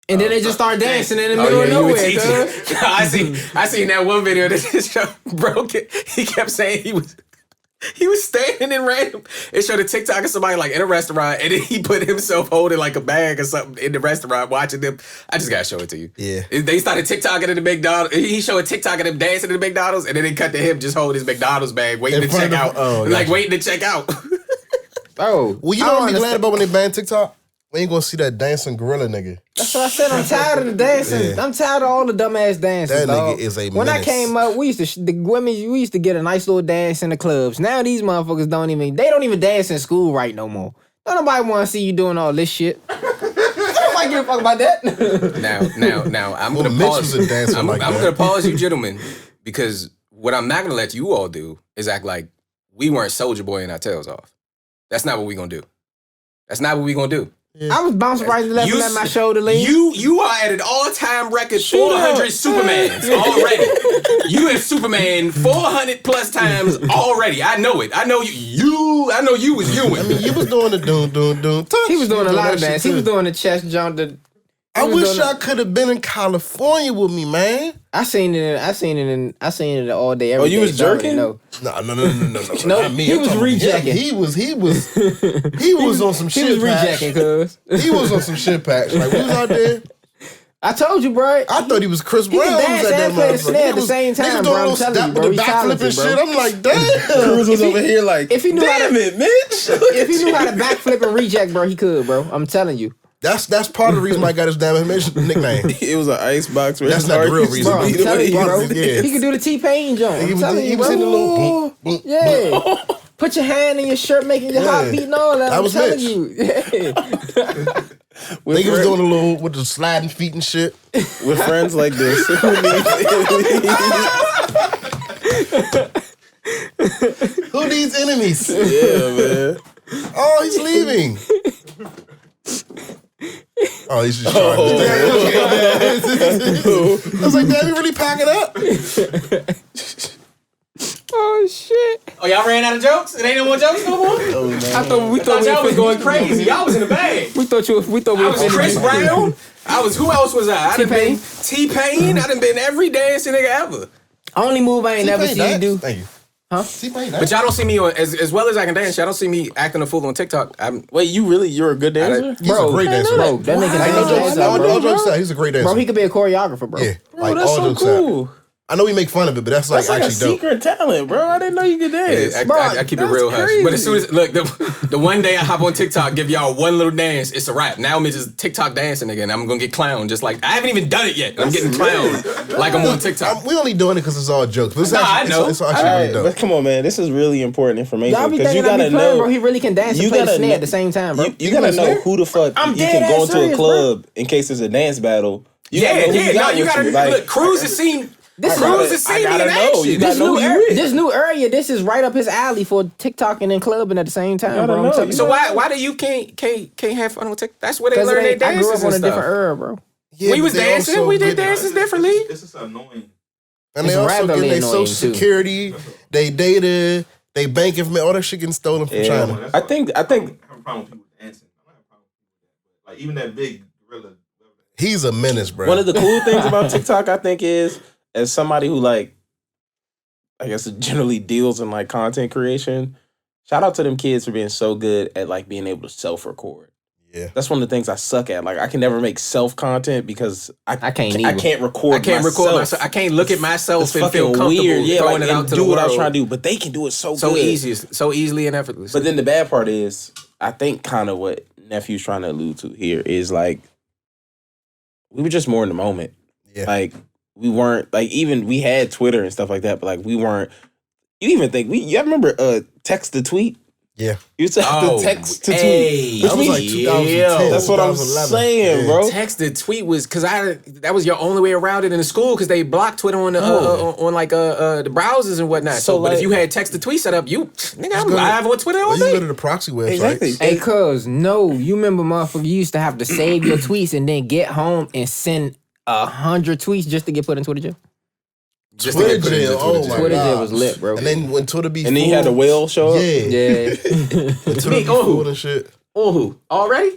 And then they just start dancing in the Oh, middle yeah, of you were nowhere, teaching. cuz. I seen that one video that just showed broke it. He kept saying he was standing in random. It showed a TikTok of somebody like in a restaurant, and then he put himself holding like a bag or something in the restaurant, watching them. I just gotta show it to you. Yeah. They started TikToking at the McDonald's. He showed a TikTok of them dancing at the McDonald's, and then they cut to him just holding his McDonald's bag, waiting In to check front out. of- Like gotcha. waiting to check out. Bro, Well, you I know don't what I'm glad understand. about when they ban TikTok? We ain't gonna see that dancing gorilla nigga. That's what I said. I'm tired of the dancing. Yeah. I'm tired of all the dumbass dances. That dog. nigga is a When I menace. came up, we used to get a nice little dance in the clubs. Now these motherfuckers don't even dance in school right no more. Don't nobody want to see you doing all this shit. Nobody give a fuck about that. Now, I'm Well, gonna Mitch pause. was a dancer I'm like that. gonna pause you, gentlemen, because what I'm not gonna let you all do is act like we weren't Soldier Boy and our tails off. That's not what we gonna do. That's not what we gonna do. I was bouncing right and left and let my shoulder lean. You are at an all-time record 400 Supermans already. You have Superman 400 plus times already. I know it. I know you. I know you was you. I mean, you was doing the doom touch. He was doing a lot of that dance. shit He was too. doing the chest jump. I wish I could have been in California with me, man. I seen it all day. Every Oh, you day, was so I already jerking? know. No. No, not me. he I'm was talking about him. rejecking. He was on some He shit. was rejecting, cuz. He was on some shit packs. Like, we was out there. I told you, bro. I thought he was Chris He Brown. can who dance was at and that play motherfucker. snare at the Niggas- same time, niggas bro. doing I'm little telling step you, with bro. the He's backflip and talented, shit. bro. I'm like, damn. Cruz was over here like, If he knew how damn to- it, Mitch. If he knew how to backflip and reject, bro, he could, bro. I'm telling you. That's part of the reason why I got his damn nickname. It was an ice box. Where That's his not the heart real used to reason. Bro, I'm beat the telling way you, he bro. was. Yeah. He could do the T-Pain jump. He I'm was telling you, in the bro. little boom, boom. Yeah. Put your hand in your shirt, making your heart beat and all that. That I'm was telling Mitch. you. Yeah. Niggas was doing a little with the sliding feet and shit. With friends like this. Who needs enemies? Yeah, man. Oh, he's leaving. Oh, he's just trying. I was like, damn, you really pack it up? Oh shit! Oh, y'all ran out of jokes? It ain't no more jokes no more? I thought we Thought thought y'all was we going crazy. Y'all was in the bag. We thought we I was Chris Brown. Who else was I? I done been T-Pain. I done been every dancing nigga ever. Only move I ain't never T-Pain seen you dance. do. Thank you. Huh? T-Pain But dance. y'all don't see me on, as well as I can dance, y'all don't see me acting a fool on TikTok. Wait, you're a good dancer? He's a great dancer. Bro, that nigga Like, no dance jokes out, all bro. jokes aside, he's a great dancer. Bro, he could be a choreographer, bro. Yeah, Bro, like that's all so jokes aside. cool. I know we make fun of it, but that's like That's like a actually dope. secret talent, bro. I didn't know you could dance. I keep it real hush. But as soon as look, the one day I hop on TikTok, give y'all one little dance, it's a wrap. Now I'm just TikTok dancing again. I'm gonna get clowned, just like I haven't even done it yet. I'm getting clowned like I'm on TikTok. We only doing it because it's all jokes. But it's I know. It's actually really dope. But come on, man. This is really important information. Y'all be Because you thinking I gotta be playing, know, bro. He really can dance and play the snare at the same time, bro. you gotta know who the fuck I'm you dead can go ass into serious, a club in case there's a dance battle. You gotta know who you got with you. Like, look. Cruz has seen. This Cruz has seen me in know. action. You gotta know who you with. This new area, this is right up his alley for TikToking and clubbing at the same time, gotta bro. know. I'm telling you. So why do you can't have fun on TikTok? That's where they learn their I dances grew up on and a different stuff. era, bro. Yeah, We but was they dancing. also We did get- dances differently. It's just annoying. And It's they also rather get their annoying, social too. security, they data, they bank information, all that shit getting stolen from China. I think I have a problem with people dancing. I don't have a problem with that. But like even that big gorilla. He's a menace, bro. one of the cool things about TikTok, I think, is as somebody who like, I guess generally deals in like content creation. Shout out to them kids for being so good at like being able to self-record. Yeah. That's one of the things I suck at. Like I can never make self-content because I can't I either. can't record. I can't record myself. I can't look at myself It's and feel fucking comfortable weird. Yeah, throwing like, it out and to do the what I was world. trying to do, but they can do it so So good. easily and effortlessly. But then the bad part is, I think kind of what Nephew's trying to allude to here is like, we were just more in the moment. Yeah. Like, we weren't, like, even we had Twitter and stuff like that, but like, we weren't, you even think, you remember text to tweet? Yeah. You used to have to text to hey, tweet. That was like 2010. That's what I'm 2011. saying, Yeah. bro. Text the tweet was because that was your only way around it in the school because they blocked Twitter on the on like the browsers and whatnot. So, but like- if you had text to tweet set up, nigga, I'm go to- live on Twitter all Well, you day. go to the proxy websites. Exactly. Hey, cuz, no, you remember, motherfucker, you used to have to save your tweets and then get home and send 100 tweets just to get put in Twitter jail. Just to Twitter get put into jail. Twitter Oh jail. my Twitter jail God. was lit, bro. And then when Twitter be And then full, you had the whale show up. Yeah. Yeah. Twitter be oh. full and shit. Oh, already?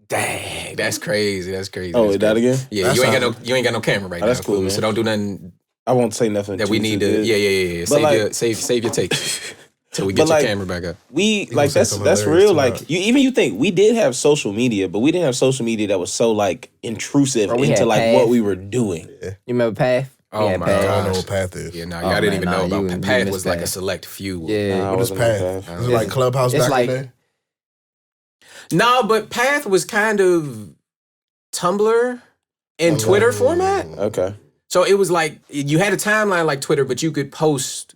Dang, that's crazy. That's crazy. Oh, That's that crazy. again? Yeah, That's you ain't got no camera right Oh, now. that's cool, Cool, man. so don't do nothing I won't say nothing that we too need to. good. Yeah. But Save your take till we But get your like- camera back up. We gonna like say that's something hilarious real. to Like that. you think we did have social media, but we didn't have social media that was so like intrusive Bro, we into had like Path. what we were doing. You remember Path? Oh Yeah, my Path. I don't know gosh. what Path is. Yeah, no, Oh, y'all didn't man, even nah, know you about Path. missed Was like a Path. select few. Yeah. Nah, I What is wasn't on Path? Path. Is it like Clubhouse It's back like- in the day? No, but Path was kind of Tumblr and Twitter format. Okay. So it was like you had a timeline like Twitter, but you could post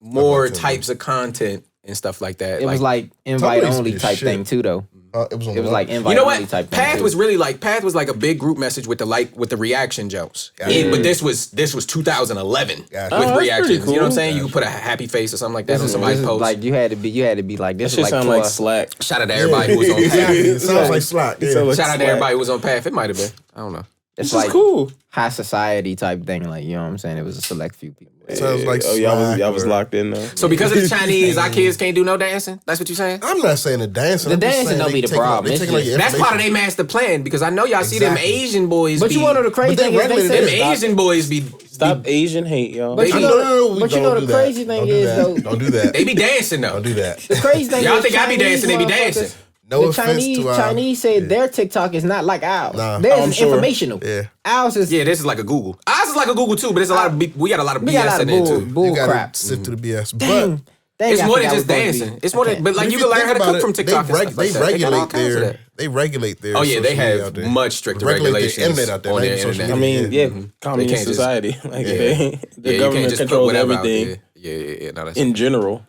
more Okay. types of content and stuff like that. It was like invite Tumblr used to only be type shit. thing too, though. It was on It was the- like invite you know only what? type thing. Path too. was really like a big group message with the reaction jokes. Yeah. But this was 2011 Gotcha. with Oh, that's reactions. pretty You know what I'm cool. saying? You could put a happy face or something like that This on is, somebody's this is post. like you had to be like That this. shit is like sound 12. like Slack. Shout out to everybody who was on Exactly. It Path. sounds like Slack. Yeah. sounds like- Shout out to Slack. everybody who was on Path. It might have been. I don't know. It's This is like cool. high society type thing. Like, you know what I'm saying? It was a select few people. Sounds like oh, y'all was Slack or- locked in though. So because of the Chinese, our kids can't do no dancing? That's what you're saying? I'm not saying the dancing. The I'm just dancing saying don't they be the taking all- problem. they It's taking all just- your That's part of information. their master plan because I know y'all see them Exactly. Asian boys But be... you want to know the crazy But they thing is they regulated Them said, Asian boys be... Stop Asian hate, y'all. But you I know, know, but you don't know do the that. crazy thing Don't do is that. though. Don't do that. They be dancing though. Don't do that. The crazy thing Y'all is think I be Chinese dancing, they be motherfuckers- dancing. No the offense Chinese to Chinese say their TikTok is not like ours. Nah. Theirs I'm is sure. informational. Yeah. Ours is Yeah, this is like a Google. Ours is like a Google too, but there's a lot of we got a lot of we got a BS lot in of there bull, too. bull You gotta crap. sift through the BS. Dang, But dang, It's I more than forgot just what it was supposed to dancing. be. It's more than, but like if you can learn think how to about cook from it, TikTok and stuff like that. They got all kinds of that. They regulate their Oh yeah, they social media out have there. much stricter Regulate the regulations internet out there, on not their even social internet. I mean, yeah, They communist can't just- society. Like Yeah. the Yeah, you government can't just put controls whatever out everything there. Yeah. No, that's in general.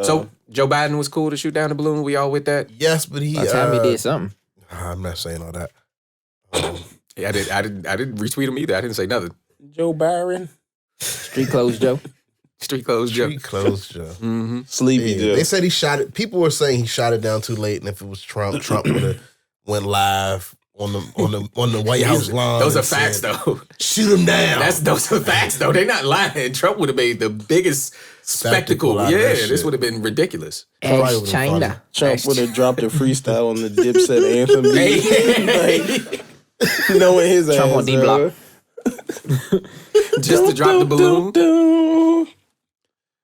so Joe Biden was cool to shoot down the balloon. We all with that? Yes, but he. By the time he did something. I'm not saying all that. Yeah, I didn't retweet him either. I didn't say nothing. Joe Byron, Street clothes, Joe. Street clothes, Joe. Street closed, Joe. Mm-hmm. Sleepy Yeah, Joe. they said he shot it. People were saying he shot it down too late, and if it was Trump, Trump would have went live on the White House lawn. Those are and facts, said, though. Shoot him down. Those are facts, though. They're not lying. Trump would have made the biggest spectacle. Out of Yeah, that this shit. would have been ridiculous. Probably Ex would've China. Trump would have dropped a freestyle on the Dipset anthem. Hey. Like, knowing his Trump ass. on D-Block. Just to drop the balloon. balloon.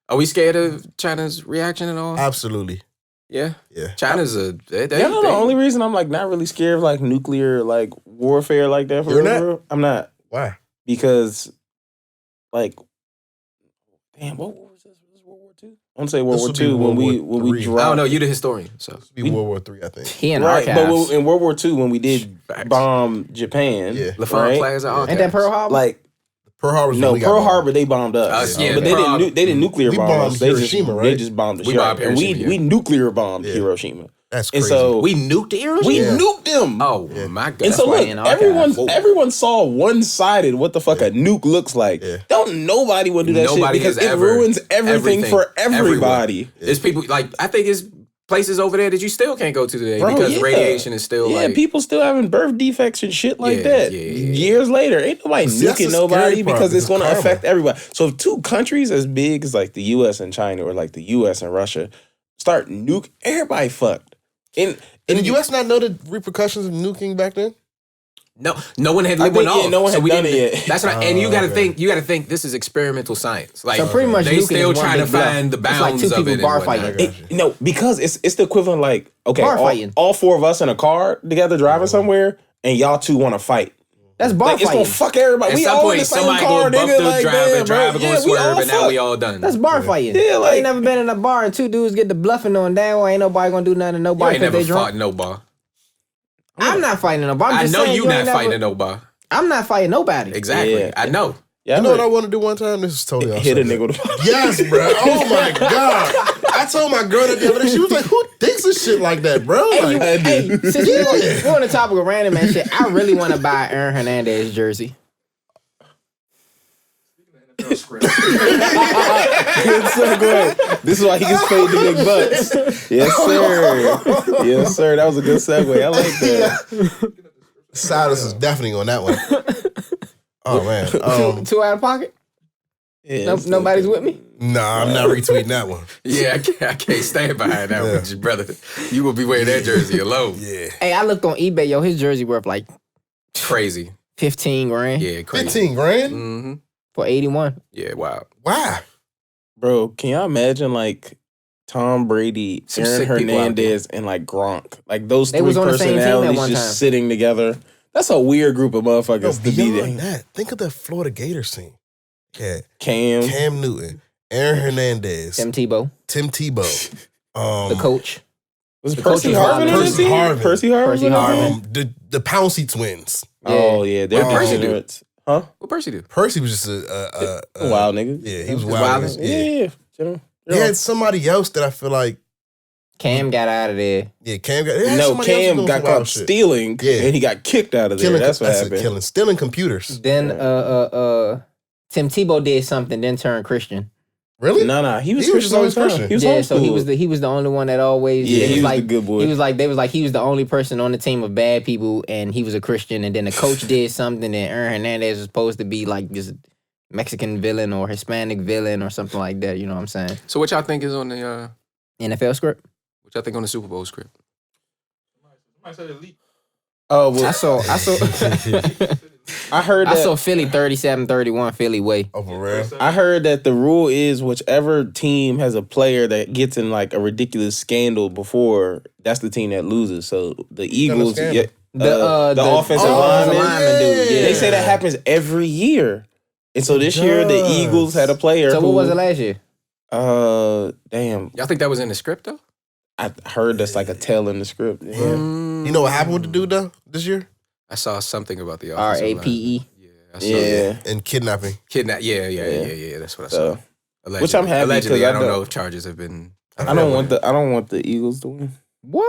Are we scared of China's reaction at all? Absolutely. Yeah. Yeah. China's a... They, Yeah, no, the only reason I'm like not really scared of like nuclear like warfare like that for You're real, not? bro, I'm not, Why? because like damn, what was this? Was this World War II? I want to say World War This would be II when World we War III. dropped. I don't know. You're the historian, so Be World War III, I think. He in Right, archives. but in World War II when we did Facts. bomb Japan, Yeah. LaFont right? Plaza. Archives. Ain't that Pearl Harbor? Like Pearl Harbor's no, when we got Pearl bombed. Harbor they bombed us, Yeah, but Pearl they didn't nuclear we bomb bombed us. They Hiroshima, just, right? They just bombed us. We bombed and Hiroshima, we nuclear bombed Yeah. Hiroshima. That's And crazy. so We nuked Hiroshima. we Yeah. nuked them. Oh my god! And so why look, he in archives. everyone saw one-sided what the fuck a nuke looks like. Yeah. Don't nobody want to do that Nobody shit because has it ever- ruins everything for Everyone. everybody. There's people like I think it's places over there that you still can't go to today Bro, because yeah. radiation is still Yeah, like people still having birth defects and shit like Yeah, that. yeah. Years later, ain't nobody See, that's nuking the nobody scary part, because it's going to because affect everybody. So if two countries as big as like the U.S. and China or like the U.S. and Russia start nuke, everybody fucked. Did the U.S. not know the repercussions of nuking back then? no one had I lit one think, yeah, off. no one so had we done didn't- it yet. That's what. And you got to okay. think this is experimental science. Like So pretty much they nuking still is one trying to big bluff. find the It's like bounds two of people it. and bar whatnot. fighting. No, because it's the equivalent like, okay, Bar fighting. all four of us in a car together driving somewhere and y'all two want to fight. That's bar Like, it's fighting. gonna fuck everybody. At We some all in point, the same somebody car, gonna bump nigga. through Like, driver, damn, driver bro. gonna Yeah, we swerve, all and now we fucked. all done. That's bar fighting. Yeah, I like- ain't never been in a bar and two dudes get the bluffing on down. Well, ain't nobody gonna do nothing to You nobody ain't because never they drunk. fought no bar. I'm not fighting no bar. I'm I just know saying you ain't not never- fighting in no bar. I'm not fighting nobody. Exactly. Yeah. I know. Yeah, You know what I want to do one time? This is totally hit a off subject. nigga with a Yes, bro. Oh my god. I told my girl that the other day. She was like, "Who thinks of shit like that, bro?" Like, Hey, since we're on the topic of random and shit, I really want to buy Aaron Hernandez jersey. Good segue. This is why he gets paid the big bucks. Yes, sir. Yes, sir. That was a good segue. I like that. Silas is definitely on that one. Oh man. Two out of pocket. Yeah, Nobody's with me. Nah, I'm not retweeting that one. Yeah, I can't stand behind that Yeah. with you, brother. You will be wearing that jersey alone. Yeah. Hey, I looked on eBay. Yo, his jersey worth like Crazy. 15 grand Yeah, crazy. 15 grand? Mm-hmm. for 81. Yeah, wow. Why? Bro, can y'all imagine like Tom Brady, Some Aaron sick people out Hernandez, and like Gronk? Like those They three was on the same team at personalities one just time. sitting together. That's a weird group of No, motherfuckers to be beyond there. that, think of the Florida Gators scene. Yeah. Cam. Cam Newton, Aaron Hernandez, Tim Tebow, Tim Tebow, the coach. Was The Percy coach was Harvin on the Percy team? Harvin. Percy Harvin. Percy was on the Harvin. team? the Pouncey twins. Oh yeah, they're Percy do? degenerates. Huh? What Percy do? Percy was just a Wild nigga. Yeah, he was He's wild. wildin'? Yeah. Yeah. They had somebody else that I feel like, Cam got out of there. yeah, Cam got. they had No, somebody else Cam doing got some wild caught shit. stealing, Yeah. and he got kicked out of there. Killing, That's what it, happened. killing, stealing computers. Then Tim Tebow did something, then turned Christian. Really? No, he was He was Christian just all always the time. Christian. He was Yeah, homeschooled. so he was the only one that always Yeah, he was like the good boy. He was like he was the only person on the team of bad people, and he was a Christian. And then the coach did something, and Aaron Hernandez was supposed to be like this Mexican villain or Hispanic villain or something like that. You know what I'm saying? So what y'all think is on the NFL script. what y'all think on the Super Bowl script? Oh, well, I saw I heard I that. saw Philly 37-31 Philly way. Oh, for real? I heard that the rule is whichever team has a player that gets in like a ridiculous scandal before, that's the team that loses. So the Eagles, scandal? the offensive lineman, dude. Yeah. they say that happens every year. And so this year the does. Eagles had a player. So who, what was it last year? Damn, Y'all think that was in the script though? I heard that's like a tell in the script. Yeah. You know what happened with the dude though this year? I saw something about the offensive line. RAPE. Yeah, I saw Yeah. And kidnapping. Kidnap. Yeah. That's what I saw. So Allegedly. which I'm happy Allegedly, because I I don't don't- know if charges have been. I don't want the Eagles to win. What?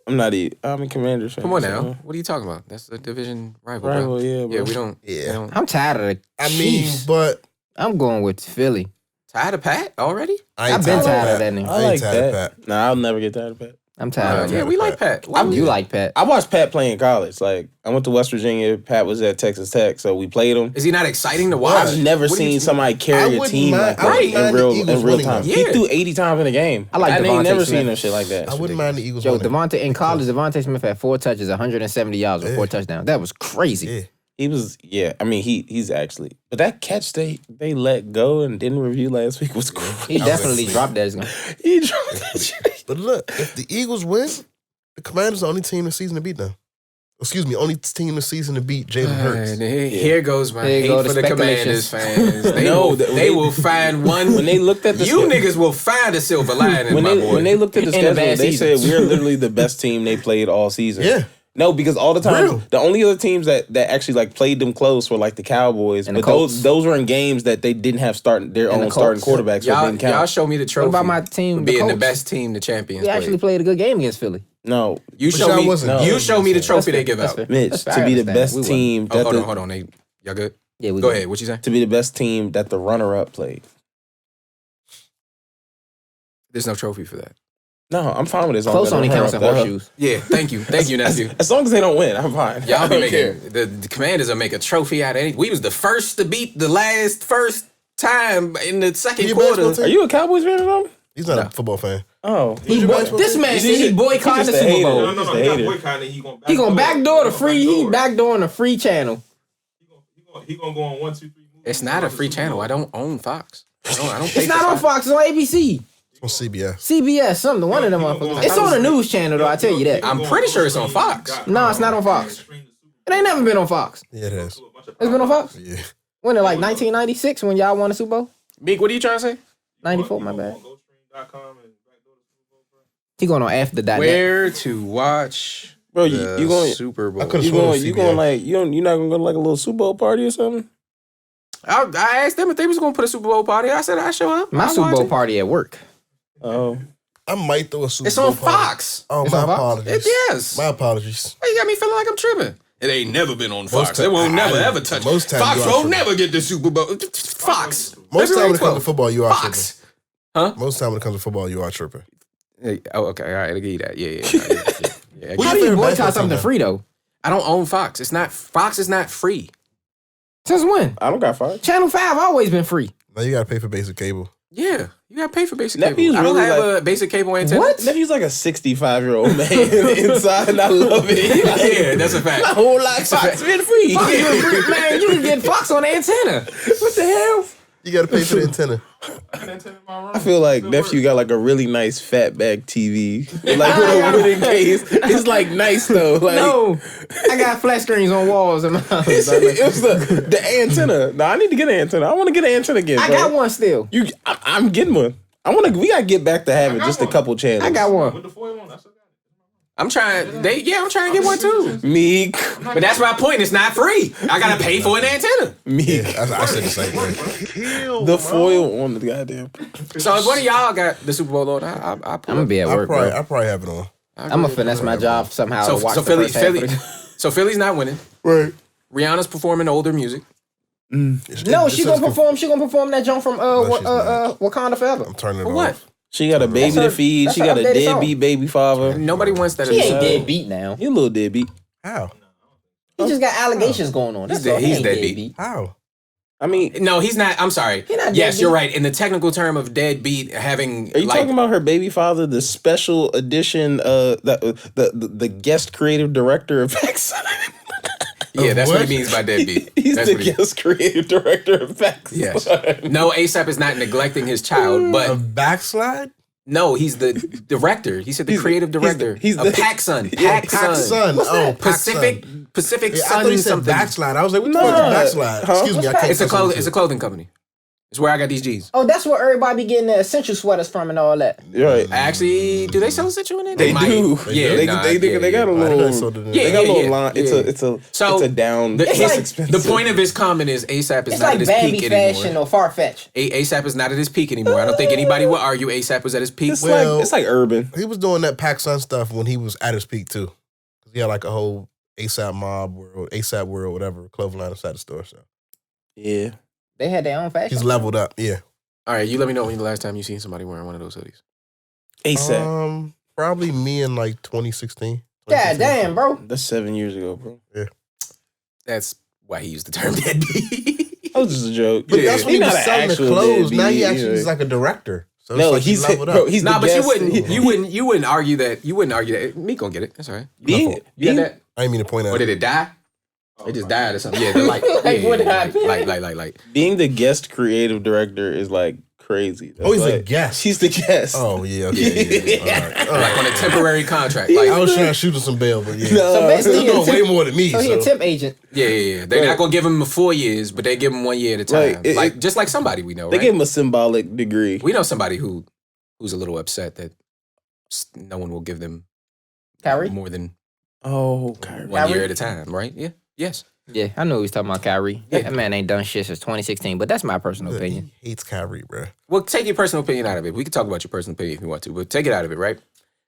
I'm a Commanders fan. Come on so- now. What are you talking about? That's the division rival. Rival, bro. yeah, bro. Yeah, we don't. Yeah. We don't. I'm tired of the I mean, Chiefs. but I'm going with Philly. Tired of Pat already? I ain't I've been tired of Pat. that nigga. I I ain't like tired of that. Pat. Nah, I'll never get tired of Pat. I'm tired of Yeah, that. we like Pat. I do like Pat. I watched Pat play in college. Like, I went to West Virginia. Pat was at Texas Tech, so we played him. Is he not exciting to watch? I've never What do you- seen somebody carry a wouldn't team mind- like I that wouldn't mind in the real Eagles real winning time. though. He Yeah. threw 80 times in a game. I like ain't Devontae never Smith. seen no shit like that. I wouldn't mind the Eagles Yo, winning. Devontae in college, Devontae Smith had 4 touches, 170 yards with 4 touchdowns. That was crazy. Yeah. He was, I mean, he's actually. But that catch they let go and didn't review last week was crazy. He definitely dropped that. He dropped that shit. But look, if the Eagles win, the Commanders are the only team this season to beat them. only team this season to beat Jalen Hurts. Here goes my Here hate go for the the Commanders speculations. fans. They will find one. When they looked at the you niggas will find a silver lining, my boy. when they looked at the In a schedule, bad they season. said we're literally the best team they played all season. Yeah. No, because all the time Real. the only other teams that actually like played them close were like the Cowboys, And the but Colts. those were in games that they didn't have their And the own starting Colts. quarterbacks. So it y'all, didn't count. y'all show me the trophy. What about my team, for the being the Colts? best team the champions We actually played. played a good game against Philly. No, You But show y'all me. wasn't You good. show me the trophy That's they give fair. out. That's fair. Mitch, That's to fair. be I the understand. best We won. team that Hold on. Y'all good? Yeah, we Go good. ahead. What you say? to be the best team that the runner-up played. There's no trophy for that. No, I'm fine with this. Close only counts in horseshoes. Yeah, thank you, nephew. As long as they don't win, I'm fine. Y'all I be don't care. making the Commanders will make a trophy out of anything. We was the first to beat the first time in the second Your basketball quarter. team? Are you a Cowboys fan or something? He's not a football fan. Oh, This man said he boycotted the just a Super hater. Bowl. No, Just a he not hater. boycotting. He gonna backdoor the free. He backdooring the free channel. He gonna go on 1, 2, 3. It's not a free channel. I don't own Fox. I don't pay It's not for on Fox. It's on ABC, It's on CBS. CBS, something. One of them motherfuckers. It's on the news channel though. I tell you that. I'm pretty sure it's on Fox. No, it's not on Fox. It ain't never been on Fox. Yeah, it is. It's been on Fox. Yeah. When, like 1996, when y'all won the Super Bowl? Meek, what are you trying to say? 94, my bad. He going on after that. Where to watch Bro, the you going Super Bowl? I could've you sworn it was going CBS. like you're not gonna go to like a little Super Bowl party or something? I asked them if they was going to put a Super Bowl party. I said I show up. My I'll Super watch Bowl it. party at work. Oh, I might throw a Super It's Bowl on party. Fox. Oh, It's my on Fox? apologies. Yes. My apologies. Why you got me feeling like I'm tripping? It ain't never been on Fox. ti- It won't I- never I- ever touch. most times Fox you are won't tripping. never get the Super Bowl. Fox. Most time when it comes to February football, you are 12th. Fox. Huh? tripping. Most time when it comes to football, you are tripping. Hey, oh, okay. All right. I'll give you that. Yeah. Who How your do you favorite boycott basketball something team, free though? I don't own Fox. Fox is not free. Since when? I don't got fired. Channel 5 always been free. Now you gotta pay for basic cable. Yeah. You got to pay for basic Nephew's cable. I don't really have like- a basic cable antenna. What? Nephew's like a 65-year-old man inside, and I love it. Yeah, that's a fact. My whole life, Fox been free. Fox been free. Man, you can get Fox on the antenna. What the hell? You gotta pay for the antenna. I feel like nephew got like a really nice fatback TV, like with a wooden case. It's like nice though. Like, No, I got flat screens on walls in my house. it was the antenna. No, I need to get an antenna. I want to get an antenna again. I bro. got one still. I'm getting one. We gotta get back to having just a couple channels. I got one. With the foil on, I still got it. I'm trying. I'm trying to get one too. Meek, But that's my point. It's not free. I gotta pay for an antenna. Meek. I said the same thing. The foil on the goddamn. So if one of y'all got the Super Bowl on, I I'm gonna be at I work, probably, bro. I probably have it on. I'm gonna finesse my job somehow. So to watch so the Philly, first half of Philly, the- so Philly's not winning. Right. Rihanna's performing older music. No, she gonna perform. She gonna perform that jump from she's not. Wakanda Forever. I'm turning it For off. what? She got a baby That's her- to feed. that's She her got a updated song. deadbeat baby father. Nobody wants that. He ain't as a- deadbeat now. He a little deadbeat. How? He just got allegations going on. That's He's all. He he's ain't deadbeat. How? I mean, No, he's not. I'm sorry. He not Yes, deadbeat. you're right. In the technical term of deadbeat, having are you like talking about her baby father, the special edition, the guest creative director of X? yeah, that's what what? he means by deadbeat. He's That's the what he- guest creative director of X. Yes. No, ASAP is not neglecting his child, A but backslide? no, he's the director. He said the creative director. he's of the- PacSun. Yeah, PacSun. Son. What's Oh, that? Pacific Yeah, I Sun thought he said something. backslide. I was like, what the fuck is backslide? Huh? Excuse me, I can't. It's a cuss on it's a YouTube. clothing company. It's where I got these G's. Oh, that's where everybody be getting the essential sweaters from and all that. You're right. Actually, do they sell Essential in it? They might. do. Yeah, they, nah, they got a I little. didn't know so Yeah, They got a little yeah. line. It's a So, it's a down. The, it's like- expensive. the point of his comment is ASAP is It's not like at his Bambi peak fashion anymore. or Farfetch. ASAP is not at his peak anymore. I don't think anybody would argue ASAP was at his peak. It's Well- like it's like urban. He was doing that PacSun stuff when he was at his peak too. 'Cause he had like a whole ASAP Mob World, ASAP World, whatever, clothing line inside the store. So Yeah. They had their own fashion. he's leveled up. Yeah. All right, you let me know when the last time you seen somebody wearing one of those hoodies. ASAP. Probably me in like 2016. God damn, bro. That's 7 years ago, bro. That's why he used the term deadbeat. That was just a joke. But Yeah. that's when he was not an selling the actual clothes. Now he deadbeat, actually is yeah. like a director. So it's No, like he's leveled bro, up. he's Nah, the but guest. you wouldn't argue that. You wouldn't argue that. Meek gonna get it. That's all right. Being, fault. You got that? I didn't mean to point Or out. did it die? It just died or something. Yeah, they're like, Like, yeah, what yeah, happened? like. being the guest creative director is like crazy. Oh, he's a guest. He's the guest. Oh, yeah, okay. Yeah. All right. Like on a temporary contract. Like, I was trying to shoot him some bail, but yeah. So basically, He's doing way more than me. So he a temp agent. yeah. They're not gonna give him 4 years, but they give him 1 year at a time. Like, Just like somebody we know, They right? gave him a symbolic degree. We know somebody who's a little upset that no one will give them Kyrie? more than Kyrie. 1 year at a time, right? Yeah. Yes. Yeah, I know he's talking about Kyrie. That man ain't done shit since 2016, but that's my personal opinion. He hates Kyrie, bro. Well, take your personal opinion out of it. We can talk about your personal opinion if you want to, but take it out of it, right?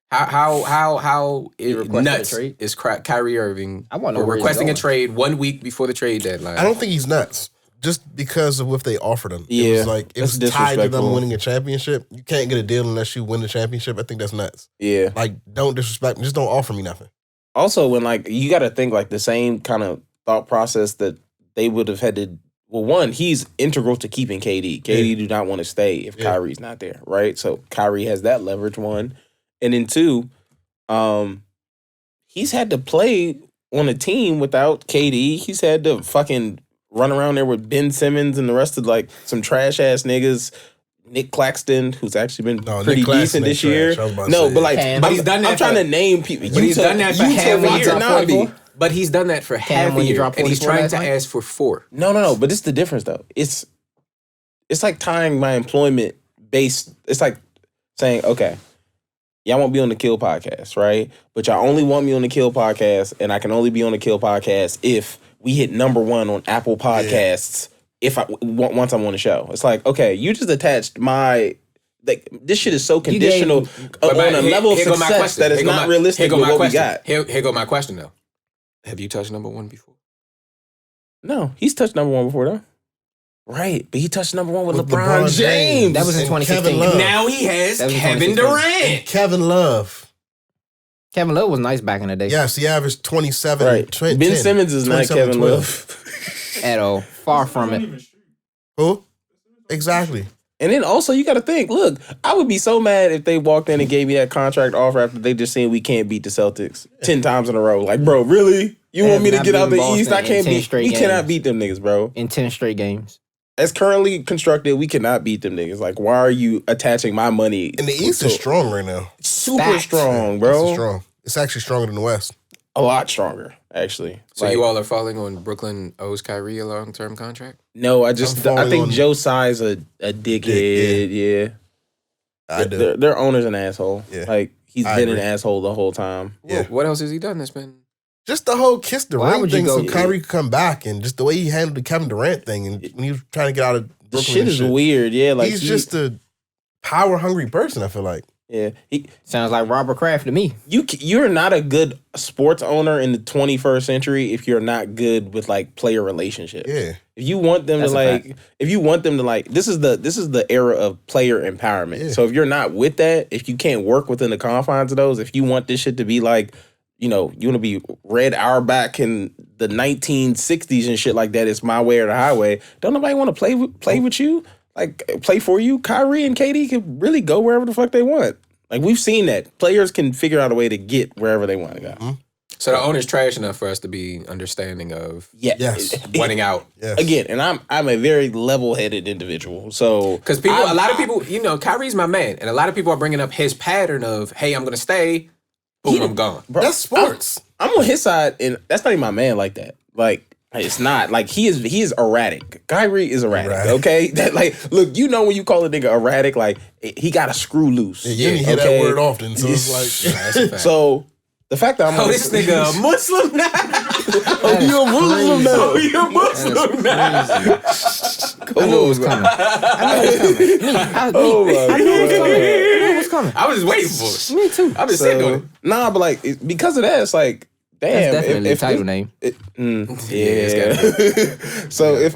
How nuts a trade? is Kyrie Irving I wanna know where he's requesting a going. trade 1 week before the trade deadline? I don't think he's nuts. Just because of what they offered him. Yeah, It was like, it that's was tied to them disrespectful. winning a championship. You can't get a deal unless you win the championship. I think that's nuts. Yeah. Like, don't disrespect me. Just don't offer me nothing. Also, when like you got to think like the same kind of thought process that they would have had to. Well, one, he's integral to keeping KD. KD do not want to stay if Kyrie's not there, right? So Kyrie has that leverage. One, and then two, he's had to play on a team without KD. He's had to fucking run around there with Ben Simmons and the rest of like some trash ass niggas. Nick Claxton, who's actually been pretty Nick Claxton decent this ain't year. trash. I was about to No, say but like, Cam. But he's done that I'm trying for- to name people. But he's done that for half a year. Watanabe. But he's done that for half a when you year, dropped and he's 44 trying last to night? ask for 4. No. But this is the difference, though. It's like tying my employment based. It's like saying, okay, y'all won't be on the Kill podcast, right? But y'all only want me on the Kill podcast, and I can only be on the Kill podcast if we hit #1 on Apple Podcasts. If once I'm on the show, it's like, okay, you just attached my. Like, this shit is so conditional on a level of success that it's not realistic with what we got. Here go my question, though. Have you touched #1 before? No, he's touched #1 before, though. Right, but he touched #1 with With LeBron James. That was in And 2016. Kevin Love. Now he has That was Kevin 2016. Durant. Kevin Love. Kevin Love was nice back in the day. Yes, he averaged 27. Right. 10, Ben Simmons is not 27, Kevin 12. Love. At all. Far from it. Who? Exactly. And then also you got to think, look, I would be so mad if they walked in and gave me that contract offer after they just saying we can't beat the Celtics 10 times in a row. Like, bro, really? You They want me have to not get out the beaten East? Boston I can't in 10 beat. straight We cannot games. beat them niggas, bro. In 10 straight games. As currently constructed, we cannot beat them niggas. Like, why are you attaching my money? And the East is strong right now. super Facts. strong, It's bro. strong. It's actually stronger than the West. A lot stronger, actually. So Like, you all are falling on Brooklyn owes Kyrie a long-term contract? No, I I'm think falling on- Joe Tsai's a dickhead. Yeah. I do. Their owner's an asshole. Yeah. Like, he's I been agree. an asshole the whole time. Yeah. What else has he done that's been... Just the whole kiss the Why ring would you thing go- so Kyrie could come back, and just the way he handled the Kevin Durant thing, and when he was trying to get out of The Brooklyn shit and is weird. Yeah, like he's just a power hungry person, I feel like. yeah. Sounds like Robert Kraft to me. You're not a good sports owner in the 21st century if you're not good with like player relationships. Yeah. If you want them That's to a like, if you want them to like, this is the era of player empowerment. Yeah. So if you're not with that, if you can't work within the confines of those, if you want this shit to be like, you know, you want to be Red Auerbach in the 1960s and shit like that, it's my way or the highway. Don't nobody want to play with you, like play for you. Kyrie and KD can really go wherever the fuck they want. Like we've seen that players can figure out a way to get wherever they want to go. Mm-hmm. So the owner's trash enough for us to be understanding of Yeah. Yes. wanting out. Yes. Again, and I'm a very level-headed individual. So Because a lot of people, you know, Kyrie's my man, and a lot of people are bringing up his pattern of, hey, I'm going to stay, boom, I'm gone. bro, That's sports. I'm on his side, and that's not even my man like that. Like, it's not. Like, he is erratic. Kyrie is erratic, okay? That, like, look, you know when you call a nigga erratic, like, he got a screw loose. Yeah, you didn't hear that word often, so it's like That's a fact. So, the fact that I'm Oh, this nigga a Muslim now? Oh, you a Muslim now? Oh, you a Muslim now? I knew it was coming. I knew it was coming. I was just waiting for it. Me too. I've been sitting on it. Nah, but, like, because of that, it's like, damn. That's definitely if a title this- name. it's So if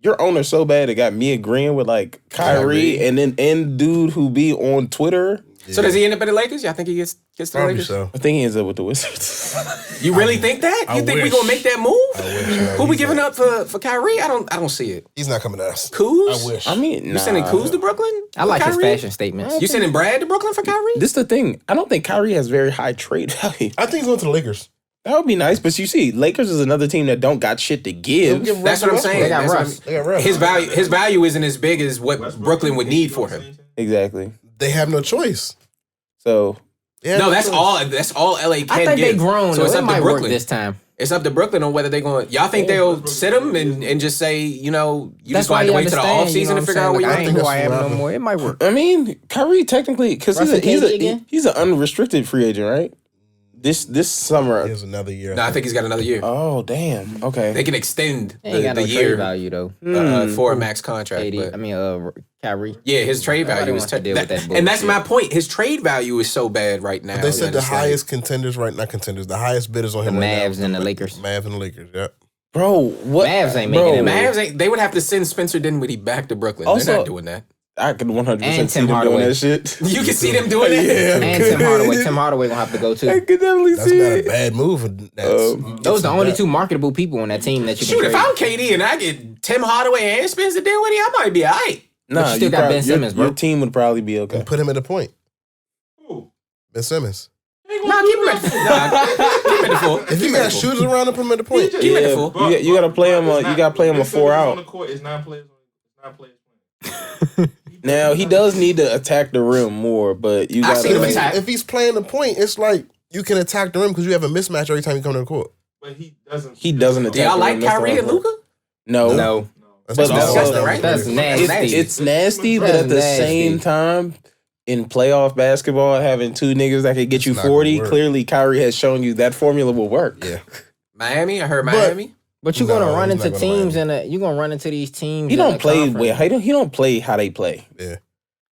your owner's so bad it got me agreeing with like Kyrie and then dude who be on Twitter, So does he end up at the Lakers? Y'all think he gets to the probably Lakers? so. I think he ends up with the Wizards. You really think that? I You think we wish. gonna make that move? Who we He's giving not- up for Kyrie? I don't see it. He's not coming to us. Kuz? I wish. I mean, You sending Kuz to Brooklyn? I like for his Kyrie? fashion statements. You sending Brad to Brooklyn for Kyrie? This is the thing. I don't think Kyrie has very high trade value. I think he's going to the Lakers. That would be nice, but you see, Lakers is another team that don't got shit to give. That's what I'm saying. They got That's what Russ. They got Russ. his value isn't as big as what Brooklyn would need for him. Exactly. They have no choice. So No, that's all. That's all LA can I think give. they grown. So So it's it up to might work Brooklyn. this time. It's up to Brooklyn on whether they're going. Y'all think they'll sit him and just say, you know, you That's just going why to you wait till the understand, offseason you know to what figure I'm out what saying? you Like, I think? ain't who that's I am what no happened. more. It might work. I mean, Kyrie technically because Russ and KD again? he's an unrestricted free agent, right? This summer. Here's another year. No, I think he's got another year. Oh damn. Okay. They can extend They ain't got the no trade year value though. for a max contract. KD, But I mean, Kyrie. yeah, his trade Nobody value is wants to deal with that and that's bullshit. my point. His trade value is so bad right now. They said that the it's like- highest contenders not contenders, the highest bidders on him The right now. Mavs and the Lakers. Mavs and the Lakers, yeah. Bro, what? Mavs ain't bro, making it, Mavs ain't. They would have to send Spencer Dinwiddie back to Brooklyn. Also- They're not doing that. I could 100% And see Tim them doing Hardaway. that shit. You can see them doing that. Yeah. And Tim Hardaway. Tim Hardaway gonna have to go I too. could definitely That's see not a it. bad move. Those are the only two marketable people on that team that you Shoot, can if trade. I'm KD and I get Tim Hardaway and Spencer Dinwiddie, I might be all right. Nah, you still got Ben Simmons, bro. Your team would probably be okay. And put him at the point. Ooh. Ben Simmons. Nah, keep him at the keep him at the full. If you got shooters around him, put him at the point. Keep him at the full. You gotta play him. You gotta play him a 4 On out. the court, it's 9 players. It's 9 players. Now he does need to attack the rim more, but you I got seen him If attack. he's playing the point, it's like you can attack the rim because you have a mismatch every time you come to the court. But he doesn't. He doesn't Do y'all attack. like the rim, Kyrie that's and the Luka? No, No. That's But disgusting, also- right? That's nasty. It's nasty, but That's at the nasty. same time, in playoff basketball, having two niggas that could get you It's not gonna 40, work. clearly Kyrie has shown you that formula will work. Yeah. Miami? I heard Miami. But you're No, gonna run he's into not gonna teams you're gonna run into these teams. He in don't the play conference. well. He don't play how they play. Yeah.